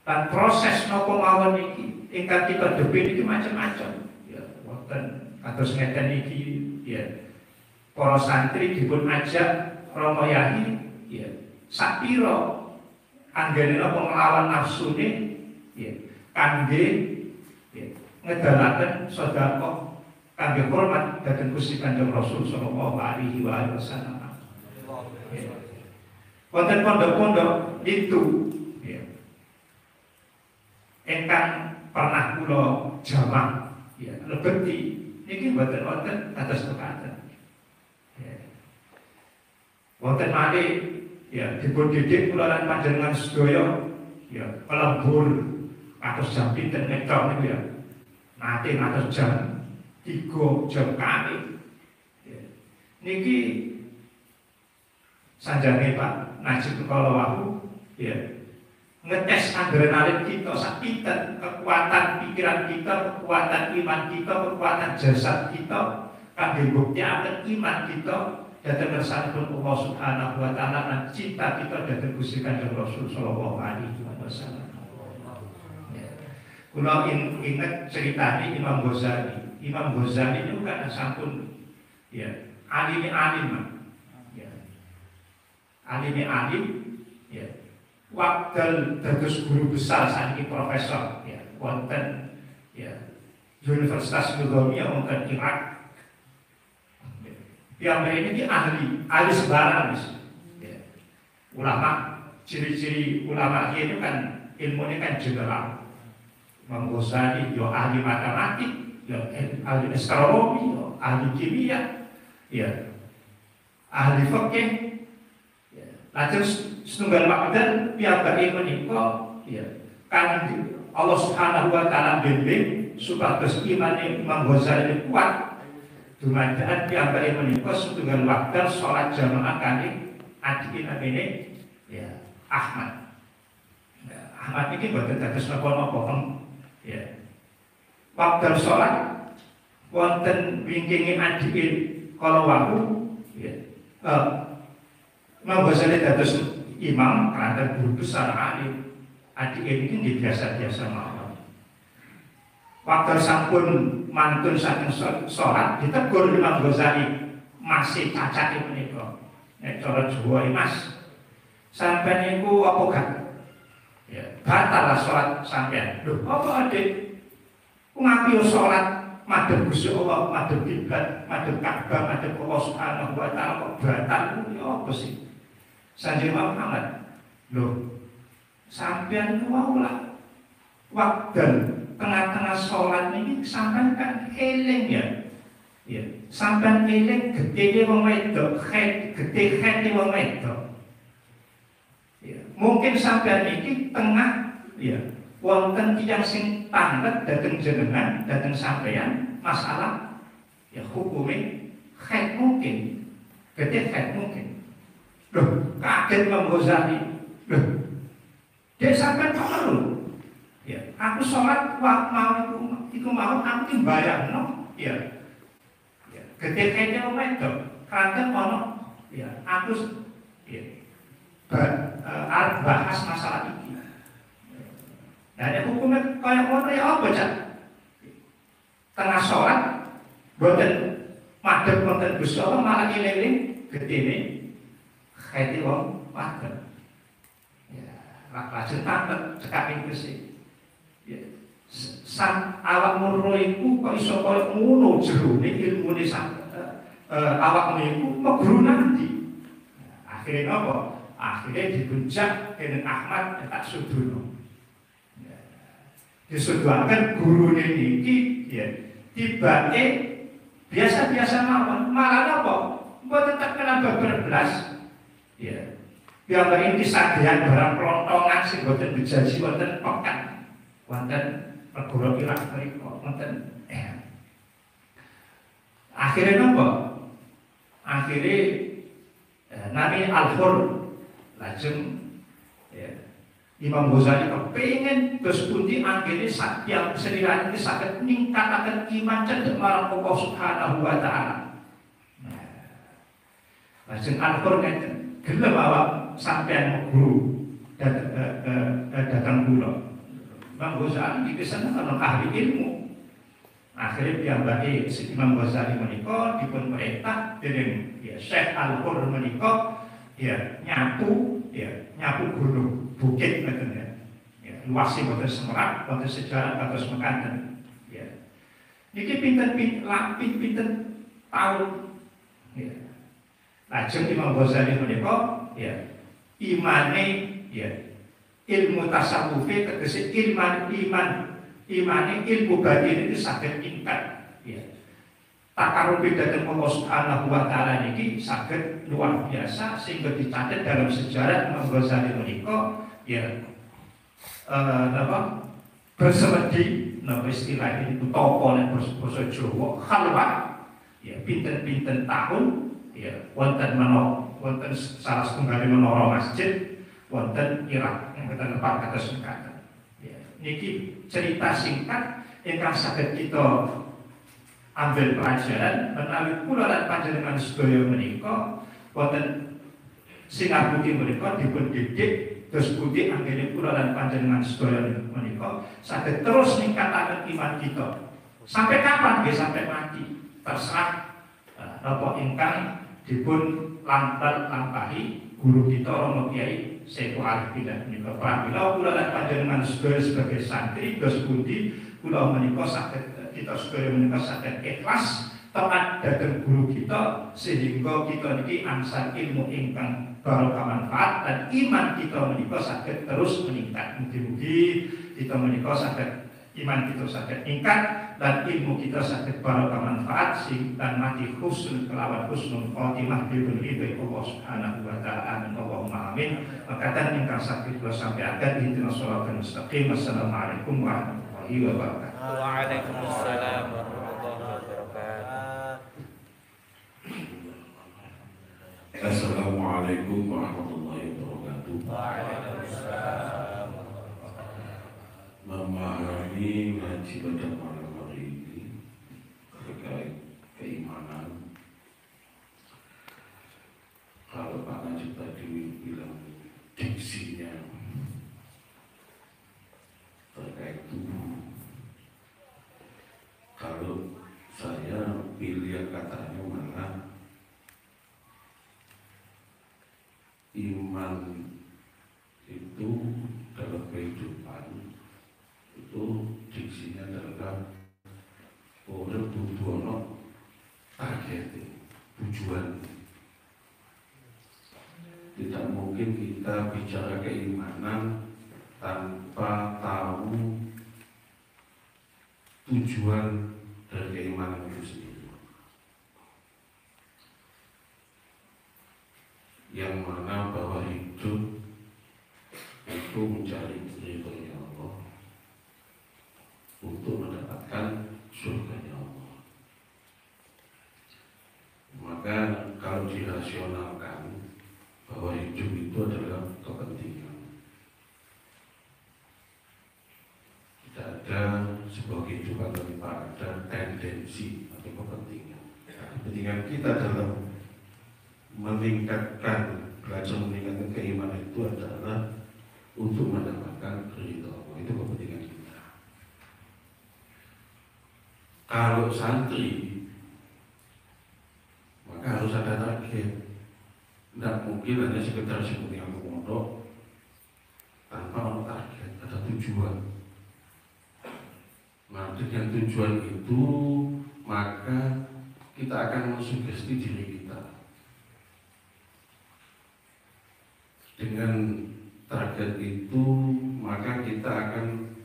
Dan proses napa mawon niki ingkang kita depi niki macam-macam. Ya wonten kados ngeten niki ya para santri dipun ajak Rama Yahyi ya sapira anggene napa nglawan nafsune ya kangge ya ngedalaken sedekah kangge hormat dhateng Gusti Kanjeng Rasul sallallahu alaihi wasallam. Ya. Wonten pondok-pondok itu ya ingkang pernah kula jamak ya lebeti niki mboten wonten kados mekaten. Ya. Wonten malih ya dipun didik kula lan panjenengan sedaya ya kelembur atus jam pinten meter niku ya. Nate atus jam 3 jam kali. Ya. Niki sanjane Pak Najib kala wau ya ngetes adrenalin kita sak pinten, kekuatan pikiran kita, kekuatan iman kita, kekuatan jasad kita kangge mbuktiaken iman kita dhateng ngersanipun Allah Subhanahu wa taala lan cinta kita dhateng Gusti Kanjeng Rasul sallallahu alaihi wasallam. Kula inget ceritane Imam Ghazali. Imam Ghazali itu kan sampun ya alim ya. Alim ya. Waktu dados guru besar saking profesor ya wonten ya Universitas Nizamiyah wonten Irak. Yang ini ahli sebarang ya. Ulama, ciri-ciri ulama itu kan ilmunya kan general. Imam Ghazali yo ahli matematik, yo ahli astronomi, yo ahli kimia, ya ahli fikih. Ya. Lajeng setunggal wekdal piyambake menika ya kan Allah Subhanahu wa taala bimbing supados imane Imam Ghazali kuat. Dumadakan piyambake menika setunggal wekdal salat jamaah kali adik namine ya Ahmad. Ya, Ahmad iki boten dados napa-napa ya. Wekdal salat wonten wingkinge adike kala wau ya. Imam Ghazali dados imam kelantan guru besar alim. Adike iki biasa-biasa mawon. Waktu sampun mantun saking sholat ditegur Imam Ghazali masih cacat menika. Nek cara Jawa Mas, sampeyan niku apa gak? Ya, batal lah sholat sampeyan. Lho, apa adik? Ku ngapi sholat madhep Gusti Allah, madhep kiblat, madhep Ka'bah, madhep Allah Subhanahu wa taala kok batal ku ya apa sih? Sanjeng Muhammad. Lho, sampeyan ku wae waktu tengah-tengah sholat ini sampean kan eling ya. Ya, sampean eling gedhe wong wedok, gedhe hati wong wedok. Ya, mungkin sampean iki tengah ya wonten tiyang sing tandet dhateng jenengan, dhateng sampean masalah ya hukume khed mungkin. Gedhe khed mungkin. Loh, kaget Imam Ghazali. Loh, dia sampean kok lho. Ya, aku sholat mau iku mau aku timbayangno ya. Ya, ketika wedok kanten ono ya aku ya bahas masalah ini. Nah, ada hukumnya kaya ngono ya apa Cak? Tengah sholat boten madhep wonten Gusti Allah malah eling gedene khete wong wadon. Ya, lajeng tantet cekak Gusti. Sang awak murno iku kok iso koyo ngono jerone ilmune awak niku meguru nanti. Akhire napa? Akhire dibuncak dening Ahmad tak sudono. Disuduhaken gurune niki ya tibake biasa-biasa mawon. Malah napa? Mboten tak kenal bebelas. Ya. Piyambake iki sadean barang pelontongan sing mboten dijanji wonten pekan. Wonten perguruan Irak mereka wonten akhirnya napa? Akhirnya nami Al-Hur lajeng ya, Imam Ghazali kepengin terus pundi akhirnya yang senirane iki saged ningkataken iman cendhek marang Allah Subhanahu wa taala. Lajeng Al-Hur ngeten gelem awak sampeyan guru datang kula. Imam Ghazali dikesan karena ahli ilmu. Akhirnya piyambake Imam Ghazali menika dipun perintah dening ya Syekh Al-Hur menika ya nyapu gunung bukit ngoten ya. Ya luase wonten Semerak, wonten sejarah kados mekaten. Ya. Niki pinten tahun ya. Lajeng Imam Ghazali menika ya imane ya ilmu tasawufi tegese imane ilmu batin itu saged tingkat ya. takarubi dhateng Allah Subhanahu wa taala niki saged luar biasa sehingga dicatat dalam sejarah Imam Ghazali menika ya bersemedi napa istilah ini topo nek basa Jawa khalwat ya pinten-pinten tahun ya wonten wonten salah setunggal menara masjid wonten Irak yang kita tempat kata singkatan ya niki cerita singkat ingkang saged kita ambil pelajaran menawi kula lan panjenengan sedaya menika wonten sinabuti menika dipun didik terus pundi anggene kula lan panjenengan sedaya menika saged terus ningkataken iman kita sampai kapan nggih sampai mati terserah napa ingkang dipun lampahi guru kita Romo Kiai Syekhul Arifin menika pramila kula lan panjenengan sedaya sebagai santri terus pundi kula menika saged kita sedaya menika saged ikhlas taat dhateng guru kita sehingga kita niki angsal ilmu ingkang barokah manfaat dan iman kita menika saged terus meningkat. Mugi-mugi kita menika saged iman kita saged meningkat dan ilmu kita saged barokah manfaat sing dan mati husnul kelawan husnul khotimah dipun ridho Allah Subhanahu wa taala. Allahumma amin. Makatan ingkang saged kula sampaikan ihdinas shiratal mustaqim. Assalamualaikum warahmatullahi wabarakatuh. Waalaikumsalam warahmatullahi wabarakatuh. Assalamualaikum warahmatullahi wabarakatuh. Waalaikumsalam. Memahami ngaji pada malam hari ini terkait keimanan. Kalau Pak Najib tadi bilang diksinya terkait tubuh, kalau saya pilih katanya malah iman itu dalam kehidupan itu diksinya adalah orang butuh target tujuan. Tidak mungkin kita bicara keimanan tanpa tahu tujuan dari keimanan itu sendiri, yang mana bahwa hidup itu mencari ridhonya Allah untuk mendapatkan surganya Allah. Maka kalau dirasionalkan bahwa hidup itu adalah kepentingan, tidak ada sebuah kehidupan tanpa ada tendensi atau kepentingan. Kepentingan kita dalam belajar meningkatkan keimanan itu adalah untuk mendapatkan ridho Allah. Itu kepentingan kita. Kalau santri, maka harus ada target. Tidak mungkin hanya sekedar seperti yang pondok tanpa ada target, ada tujuan. Nah, dengan tujuan itu maka kita akan mensugesti diri kita. Dengan target itu maka kita akan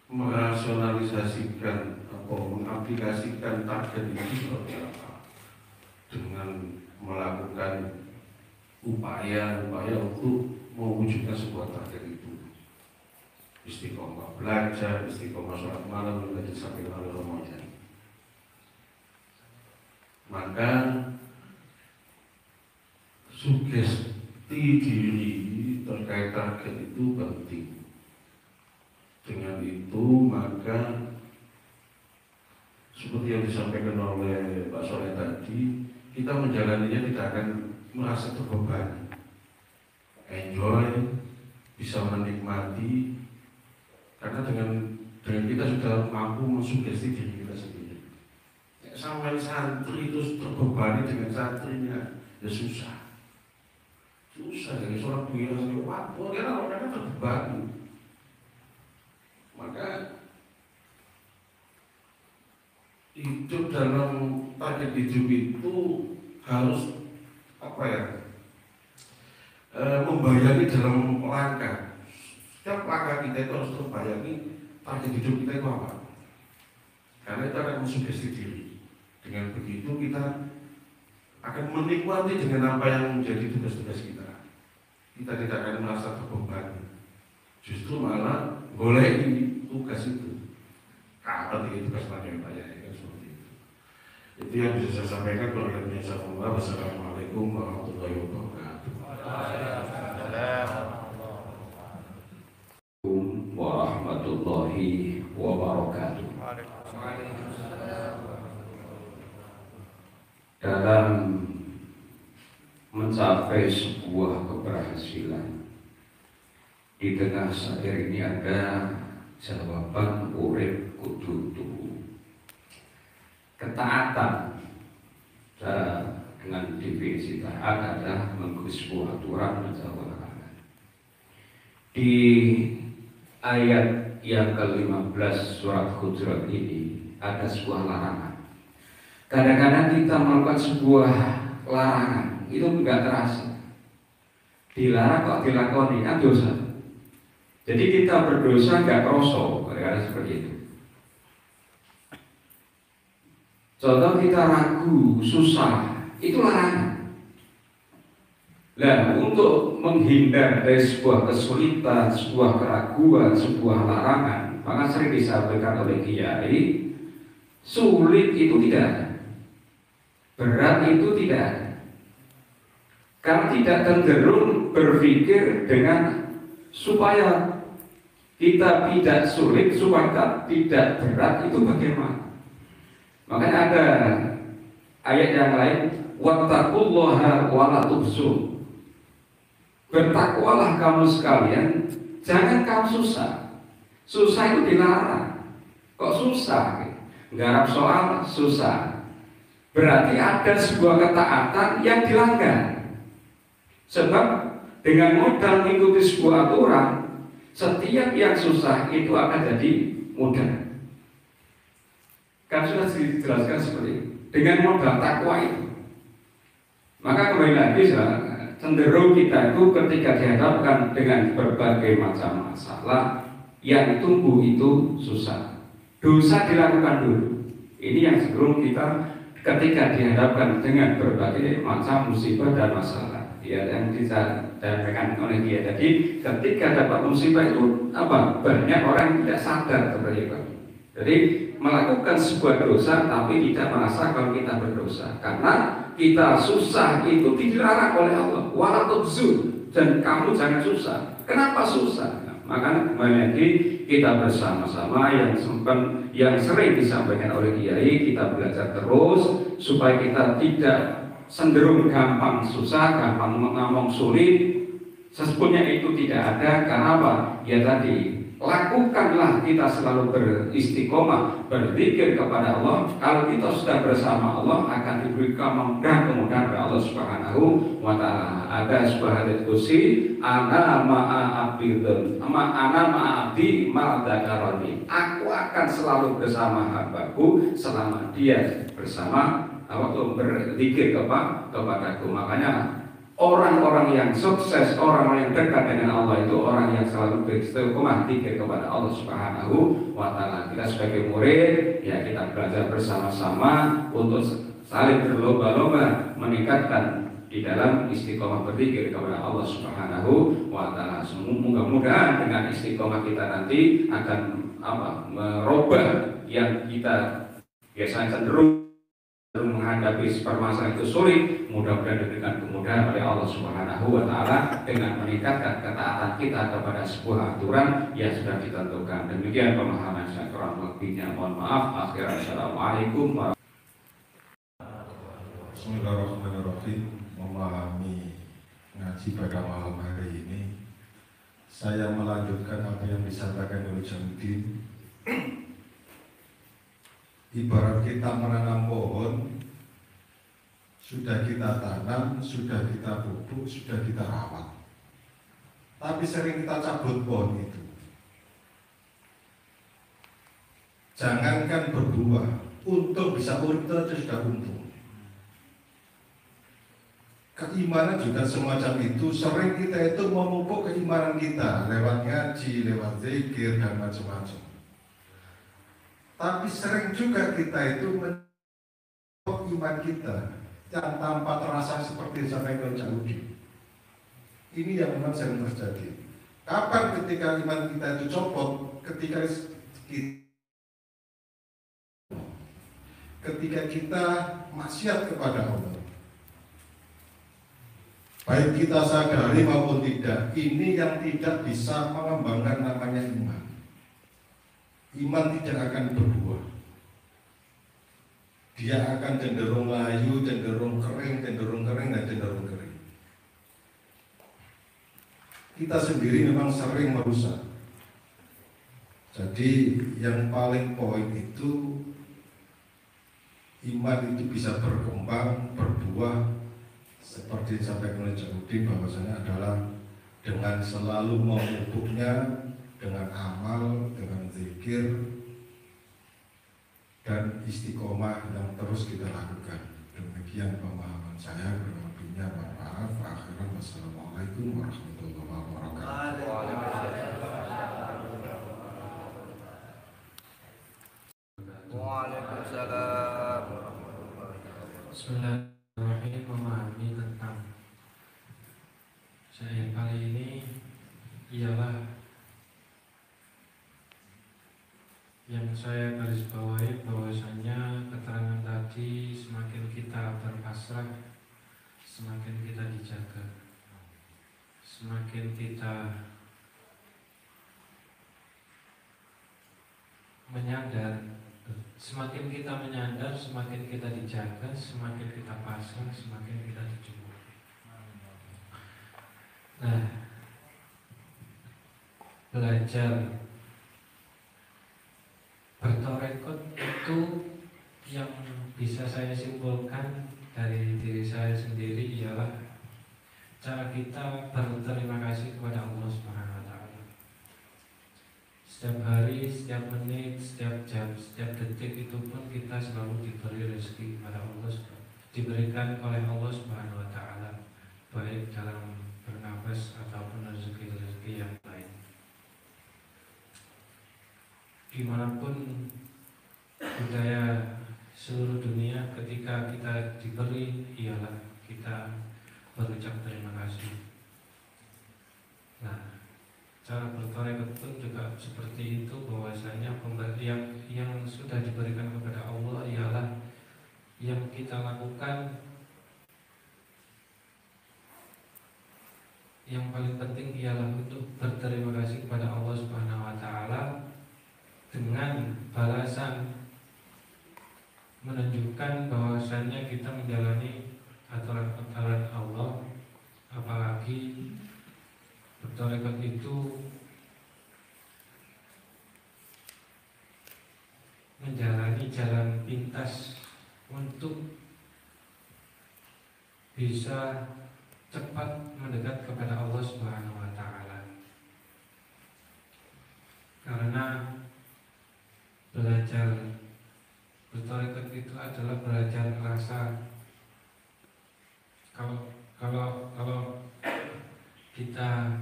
merasionalisasikan atau mengaplikasikan target itu seperti apa, dengan melakukan upaya untuk mewujudkan sebuah target itu. Istiqomah belajar, istiqomah sholat malam, belajar sampai oleh Ramadan. Maka sugesti diri terkait target itu penting. Dengan itu maka seperti yang disampaikan oleh Pak Soleh tadi, kita menjalaninya tidak akan merasa terbebani, enjoy, bisa menikmati, karena dengan kita sudah mampu mensugesti diri kita sendiri. Sampai santri itu terbebani dengan santrinya, ya susah dari sholat dunia sampai waktu, karena orangnya terbebani. Maka hidup dalam target hidup itu harus membayangi dalam langkah. Setiap langkah kita itu harus terbayangi target hidup kita itu apa. Karena itu akan mensugesti diri. Dengan begitu kita akan menikmati dengan apa yang menjadi tugas-tugas kita. Kita tidak akan merasa terbebani. Justru malah boleh tugas itu. Kapan ini tugas panjang Pak Yai kan seperti itu. Itu yang bisa saya sampaikan. Wassalamualaikum warahmatullahi wabarakatuh. Warahmatullahi wabarakatuh. Dalam mencapai sebuah keberhasilan, di tengah syair ini ada jawaban urip kudu tuhu. Ketaatan dengan definisi taat adalah mengikuti sebuah aturan dan larangan. Di ayat yang ke-15 surat Hujurat ini ada sebuah larangan. Kadang-kadang kita melakukan sebuah larangan itu enggak terasa. Dilarang kok dilakoni kan dosa. Jadi kita berdosa enggak kroso, kadang-kadang seperti itu. Contoh kita ragu, susah, itu larangan. Nah, untuk menghindar dari sebuah kesulitan, sebuah keraguan, sebuah larangan, maka sering disampaikan oleh kiai, sulit itu tidak ada. Berat itu tidak ada. Karena tidak cenderung berpikir dengan supaya kita tidak sulit, supaya tidak berat itu bagaimana. Makanya ada ayat yang lain, wattaqullaha wa la tuhsun. Bertakwalah kamu sekalian, jangan kamu susah. Susah itu dilarang. Kok susah? Garap soal susah. Berarti ada sebuah ketaatan yang dilanggar. Sebab dengan modal mengikuti sebuah aturan, setiap yang susah itu akan jadi mudah. Kan sudah dijelaskan seperti itu. Dengan modal takwa itu. Maka kembali lagi cenderung kita itu ketika dihadapkan dengan berbagai macam masalah yang tumbuh itu susah. Dosa dilakukan dulu. Ini yang cenderung kita ketika dihadapkan dengan berbagai macam musibah dan masalah, ya, yang disampaikan oleh dia tadi, ketika dapat musibah itu banyak orang yang tidak sadar seperti itu. Jadi melakukan sebuah dosa tapi tidak merasa kalau kita berdosa, karena kita susah itu dilarang oleh Allah. Wala tubzul, dan kamu jangan susah. Kenapa susah? Maka kembali lagi kita bersama-sama yang sering disampaikan oleh kiai, kita belajar terus supaya kita tidak cenderung gampang susah, gampang ngomong sulit. Sesungguhnya itu tidak ada. Karena apa? Ya tadi, lakukanlah kita selalu beristiqomah, berzikir kepada Allah. Kalau kita sudah bersama Allah akan diberi kemudahan dari Allah Subhanahu wa Ta'ala. Ada sebuah hadits qudsi, ana ma'abdi ma'adzakarani. Aku akan selalu bersama hambaku selama dia bersama waktu berzikir kepadaku. Makanya orang-orang yang sukses, orang yang dekat dengan Allah itu orang yang selalu beristiqomah zikir kepada Allah Subhanahu wa Ta'ala. Kita sebagai murid, ya kita belajar bersama-sama untuk saling berlomba-lomba meningkatkan di dalam istiqomah berzikir kepada Allah Subhanahu wa Ta'ala. Mudah-mudahan dengan istiqomah kita nanti akan merubah yang kita biasanya cenderung menghadapi permasalahan itu sulit. Mudah-mudahan dengan kemudahan oleh Allah Subhanahu wa Ta'ala dengan meningkatkan ketaatan kita kepada sebuah aturan yang sudah ditentukan. Demikian pemahaman saya, kurang lebihnya mohon maaf. Assalamualaikum warahmatullahi wabarakatuh. Bismillahirrahmanirrahim. Memahami ngaji pada malam hari ini, saya melanjutkan apa yang disampaikan oleh Jamudin. Ibarat kita menanam pohon, sudah kita tanam, sudah kita pupuk, sudah kita rawat, tapi sering kita cabut pohon itu. Jangankan berbuah, untuk bisa urip itu sudah untung. Keimanan juga semacam itu. Sering kita itu memupuk keimanan kita lewat ngaji, lewat zikir dan macam-macam. Tapi sering juga kita itu copot iman kita yang tanpa terasa seperti disampaikan Cak Udi. Ini yang memang sering terjadi. Kapan ketika iman kita itu copot? Ketika kita maksiat kepada Allah. Baik kita sadari maupun tidak, ini yang tidak bisa mengembangkan namanya iman. Iman tidak akan berbuah. Dia akan cenderung layu, cenderung kering, dan cenderung kering. Kita sendiri memang sering merusak. Jadi yang paling poin itu, iman itu bisa berkembang, berbuah, seperti disampaikan oleh Cak bahwasanya adalah dengan selalu memupuknya dengan amal, dengan zikir dan istiqomah yang terus kita lakukan. Demikian pemahaman saya, kurang lebihnya mohon maaf. Akhiran wassalamualaikum warahmatullahi wabarakatuh. Waalaikumsalam. Bismillahirrahmanirrahim. Memahami tentang saya kali ini ialah yang saya garis bawahi bahwasanya keterangan tadi semakin kita berpasrah, semakin kita dijaga, semakin kita menyadar, semakin kita menyadar, semakin kita dijaga, semakin kita pasrah, semakin kita dijemur. Nah, belajar bertorekot itu yang bisa saya simpulkan dari diri saya sendiri ialah cara kita berterima kasih kepada Allah Subhanahu wa Ta'ala. Setiap hari, setiap menit, setiap jam, setiap detik itu pun kita selalu diberi rezeki kepada Allah, diberikan oleh Allah Subhanahu wa Ta'ala, baik dalam bernafas ataupun rezeki-rezeki yang lain. Dimanapun budaya seluruh dunia, ketika kita diberi ialah kita berucap terima kasih. Nah, cara bertorekot pun juga seperti itu, bahwasanya yang sudah diberikan kepada Allah ialah yang kita lakukan. Yang paling penting ialah untuk berterima kasih kepada Allah Subhanahu wa Ta'ala dengan balasan menunjukkan bahwasannya kita menjalani aturan-aturan Allah, apalagi bertorekot itu menjalani jalan pintas untuk bisa cepat mendekat kepada Allah Subhanahu wa Ta'ala. Karena belajar bertorekot itu adalah belajar rasa. Kalau kita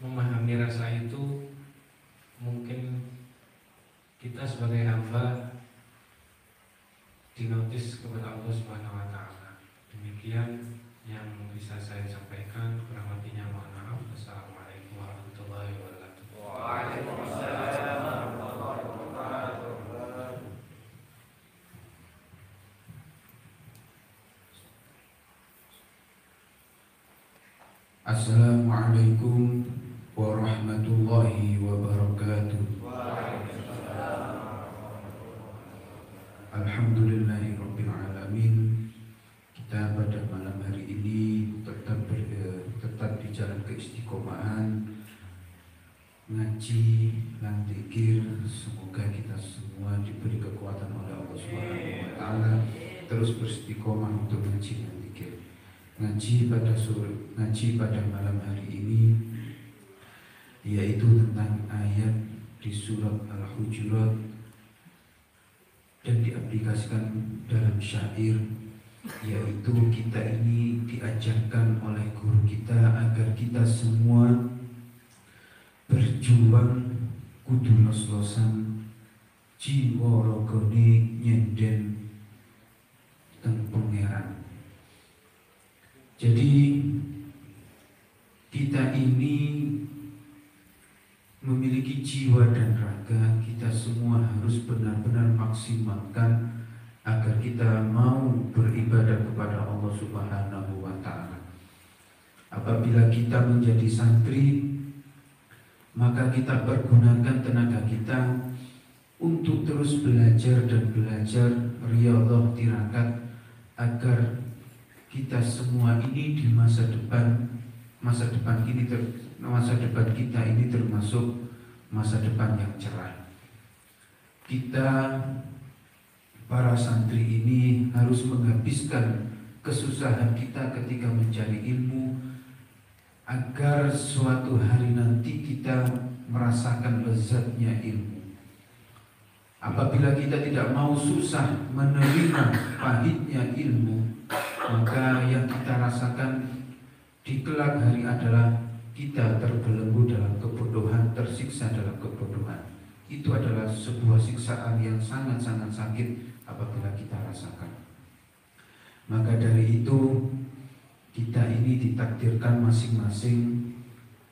memahami rasa itu, mungkin kita sebagai hamba dinotis kepada Allah Subhanahu wa Ta'ala. Demikian yang bisa saya sampaikan, kurang lebihnya mohon maaf. Assalamualaikum warahmatullahi wabarakatuh. Waalaikumsalam warahmatullahi wabarakatuh. Assalamualaikum warahmatullahi wabarakatuh. Alhamdulillahirabbil alamin. Kita pada malam hari ini tetap di jalan keistiqomahan, ngaji dan zikir. Semoga kita semua diberi kekuatan oleh Allah Subhanahu wa Ta'ala terus beristiqomah untuk ngaji dan zikir. Ngaji pada malam hari ini yaitu tentang ayat di surat Al-Hujurat dan diaplikasikan dalam syair, yaitu kita ini diajarkan oleh guru kita agar kita semua berjuang kudu los-losan jiwa rogone nyenden Jadi kita ini memiliki jiwa dan raga, kita semua harus benar-benar maksimalkan agar kita mau beribadah kepada Allah Subhanahu wa Ta'ala. Apabila kita menjadi santri, maka kita pergunakan tenaga kita untuk terus belajar dan belajar riyadhah tirakat agar kita semua ini di masa depan kita ini termasuk masa depan yang cerah. Kita para santri ini harus menghabiskan kesusahan kita ketika mencari ilmu agar suatu hari nanti kita merasakan lezatnya ilmu. Apabila kita tidak mau susah menerima pahitnya ilmu, maka yang kita rasakan di kelak hari adalah kita terbelenggu dalam kebodohan, tersiksa dalam kebodohan. Itu adalah sebuah siksaan yang sangat-sangat sakit apabila kita rasakan. Maka dari itu kita ini ditakdirkan masing-masing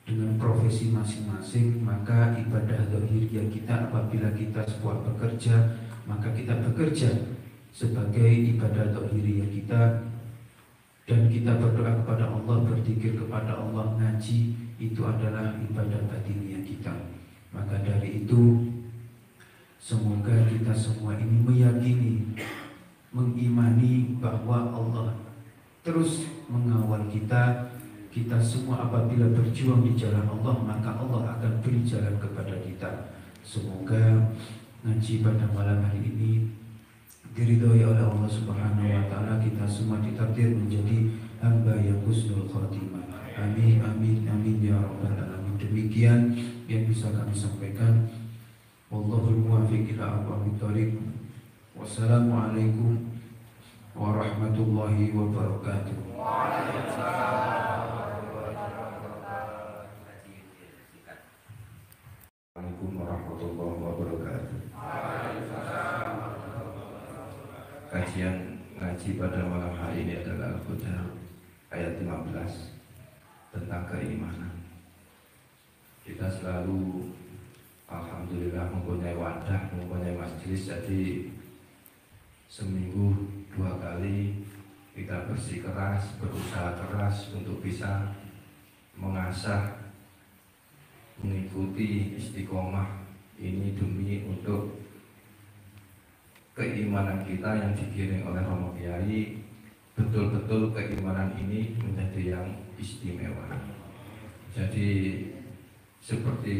dengan profesi masing-masing. Maka ibadah zahiriyah kita apabila kita sebuah bekerja, maka kita bekerja sebagai ibadah zahiriyah kita, dan kita berdoa kepada Allah, berzikir kepada Allah, ngaji, itu adalah ibadah batiniyah kita. Maka dari itu semoga kita semua ini meyakini, mengimani bahwa Allah terus mengawal kita. Kita semua apabila berjuang di jalan Allah, maka Allah akan beri jalan kepada kita. Semoga ngaji pada malam hari ini diridhoi oleh Allah Subhanahu wa Ta'ala. Kita semua ditakdir menjadi hamba yang husnul khotimah. Amin amin amin ya rabbal alamin. Demikian yang bisa kami sampaikan. Wallahul muwaffiq ila aqwamit thoriq. Wassalamualaikum warahmatullahi wabarakatuh. Assalamualaikum warahmatullahi wabarakatuh. Kajian ngaji pada malam hari ini adalah Al-Qur'an ayat 15 tentang keimanan. Kita selalu alhamdulillah mempunyai wadah, mempunyai majelis. Jadi seminggu 2 kali kita bersikeras, berusaha keras untuk bisa mengasah, mengikuti istiqomah ini demi untuk keimanan kita yang digiring oleh Romo Kiai, betul-betul keimanan ini menjadi yang istimewa. Jadi seperti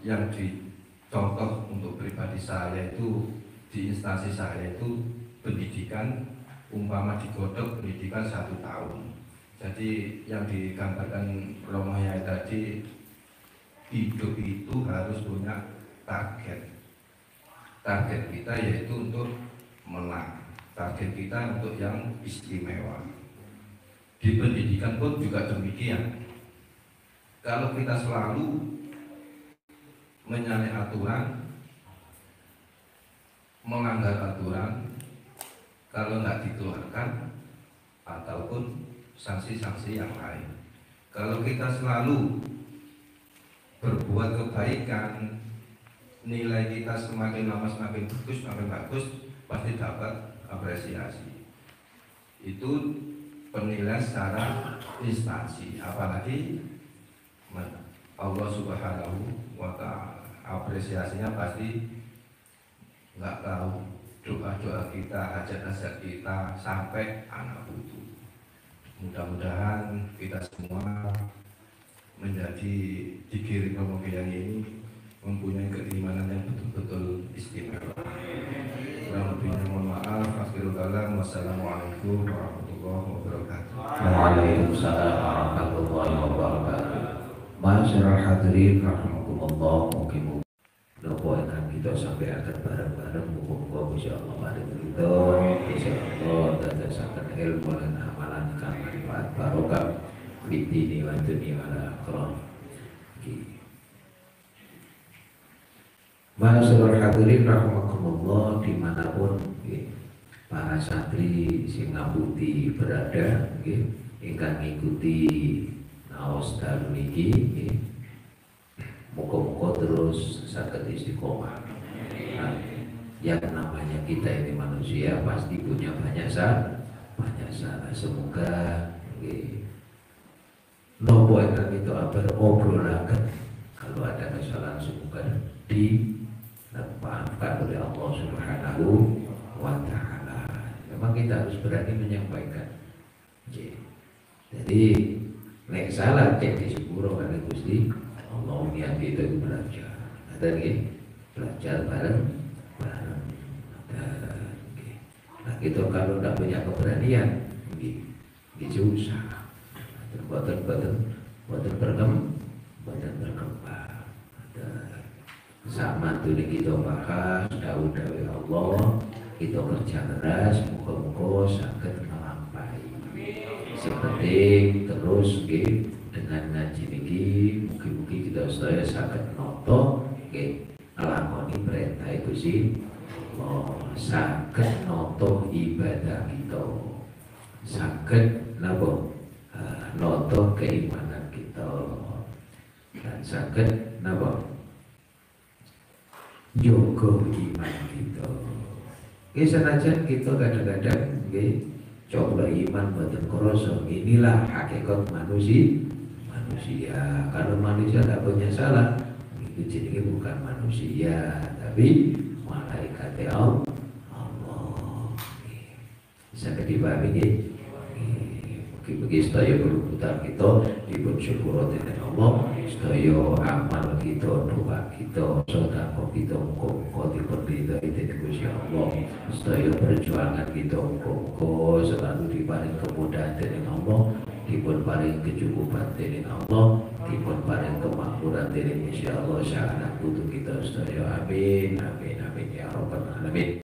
yang dicontoh untuk pribadi saya itu, di instansi saya itu pendidikan, umpama digodok pendidikan 1 tahun. Jadi yang digambarkan Romo Kiai tadi, hidup itu harus punya target. Target kita yaitu untuk menang. Target kita untuk yang istimewa. Di pendidikan pun juga demikian. Kalau kita selalu menyalahi aturan, melanggar aturan, kalau nggak dikeluarkan ataupun sanksi-sanksi yang lain. Kalau kita selalu berbuat kebaikan, nilai kita semakin lama semakin bagus, pasti dapat apresiasi. Itu penilaian secara instansi, apalagi Allah Subhanahu wa Ta'ala. Apresiasinya pasti nggak tahu doa-doa kita, hajat-hajat kita sampai anak putu. Mudah-mudahan kita semua menjadi digiring Romo Kiai ini mempunyai keimanan yang betul-betul istimewa. Kurang lebihnya mohon maaf. Akhirul kalam. Wassalamualaikum warahmatullahi wabarakatuh. Waalaikumsalam warahmatullahi wabarakatuh. Masyarul hadirin rahimakumullah. Mungkin nopo ingkang kita sampai akan bareng-bareng muga-muga insyaallah mari kita insyaallah dadosaken ilmu lan amalan kang manfaat barokah fitini wa dunya wal akhirah. Masyarul hadirin rahimakumullah, dimanapun para santri sing ngabuti berada, ingkang ngikuti naos dalu niki muga-muga terus saged istiqomah. Nah, yang namanya kita ini manusia pasti punya banyak salah. Semoga nopo ingkang itu obrolaken kalau ada kesalahan semoga dimaafkan oleh Allah Subhanahu wa Ta'ala. Memang kita harus berani menyampaikan. Jadi nek salah cek di sepuro kan Gusti Allah niat kita itu belajar. Ada belajar bareng. Nah kita kalau tidak punya keberanian, susah. Buatan berkembang. Sama tuh kita bahas daun-daun Allah, kita kerja keras, muka-muka sakit melampai. Seperti terus dengan ngaji niki, mungkin kita sedaya sakit noto, ngelakoni perintah itu sih. Sakit noto ibadah kita, sakit noto keimanan kita, dan sakit noto jogo iman kita. Senajan kita kadang-kadang coba iman buatan kroso. Inilah hakikat manusia. Kalau manusia tidak punya salah, itu jadi bukan manusia, tapi malaikat Allah. Bisa dipahami bagi sedaya berputar kita dipun syukur dengan Allah, sedaya amal kita, doa kita, sedekah kita muga-muga dipun ridhoi dening Gusti Allah. Sedaya perjuangan kita muga-muga selalu diparing kemudahan dening Allah, dipun paring kecukupan dening Allah, dipun paring kemakmuran dening Gusti Allah. Syahana kudu kita sedaya amin ya rabbal alamin.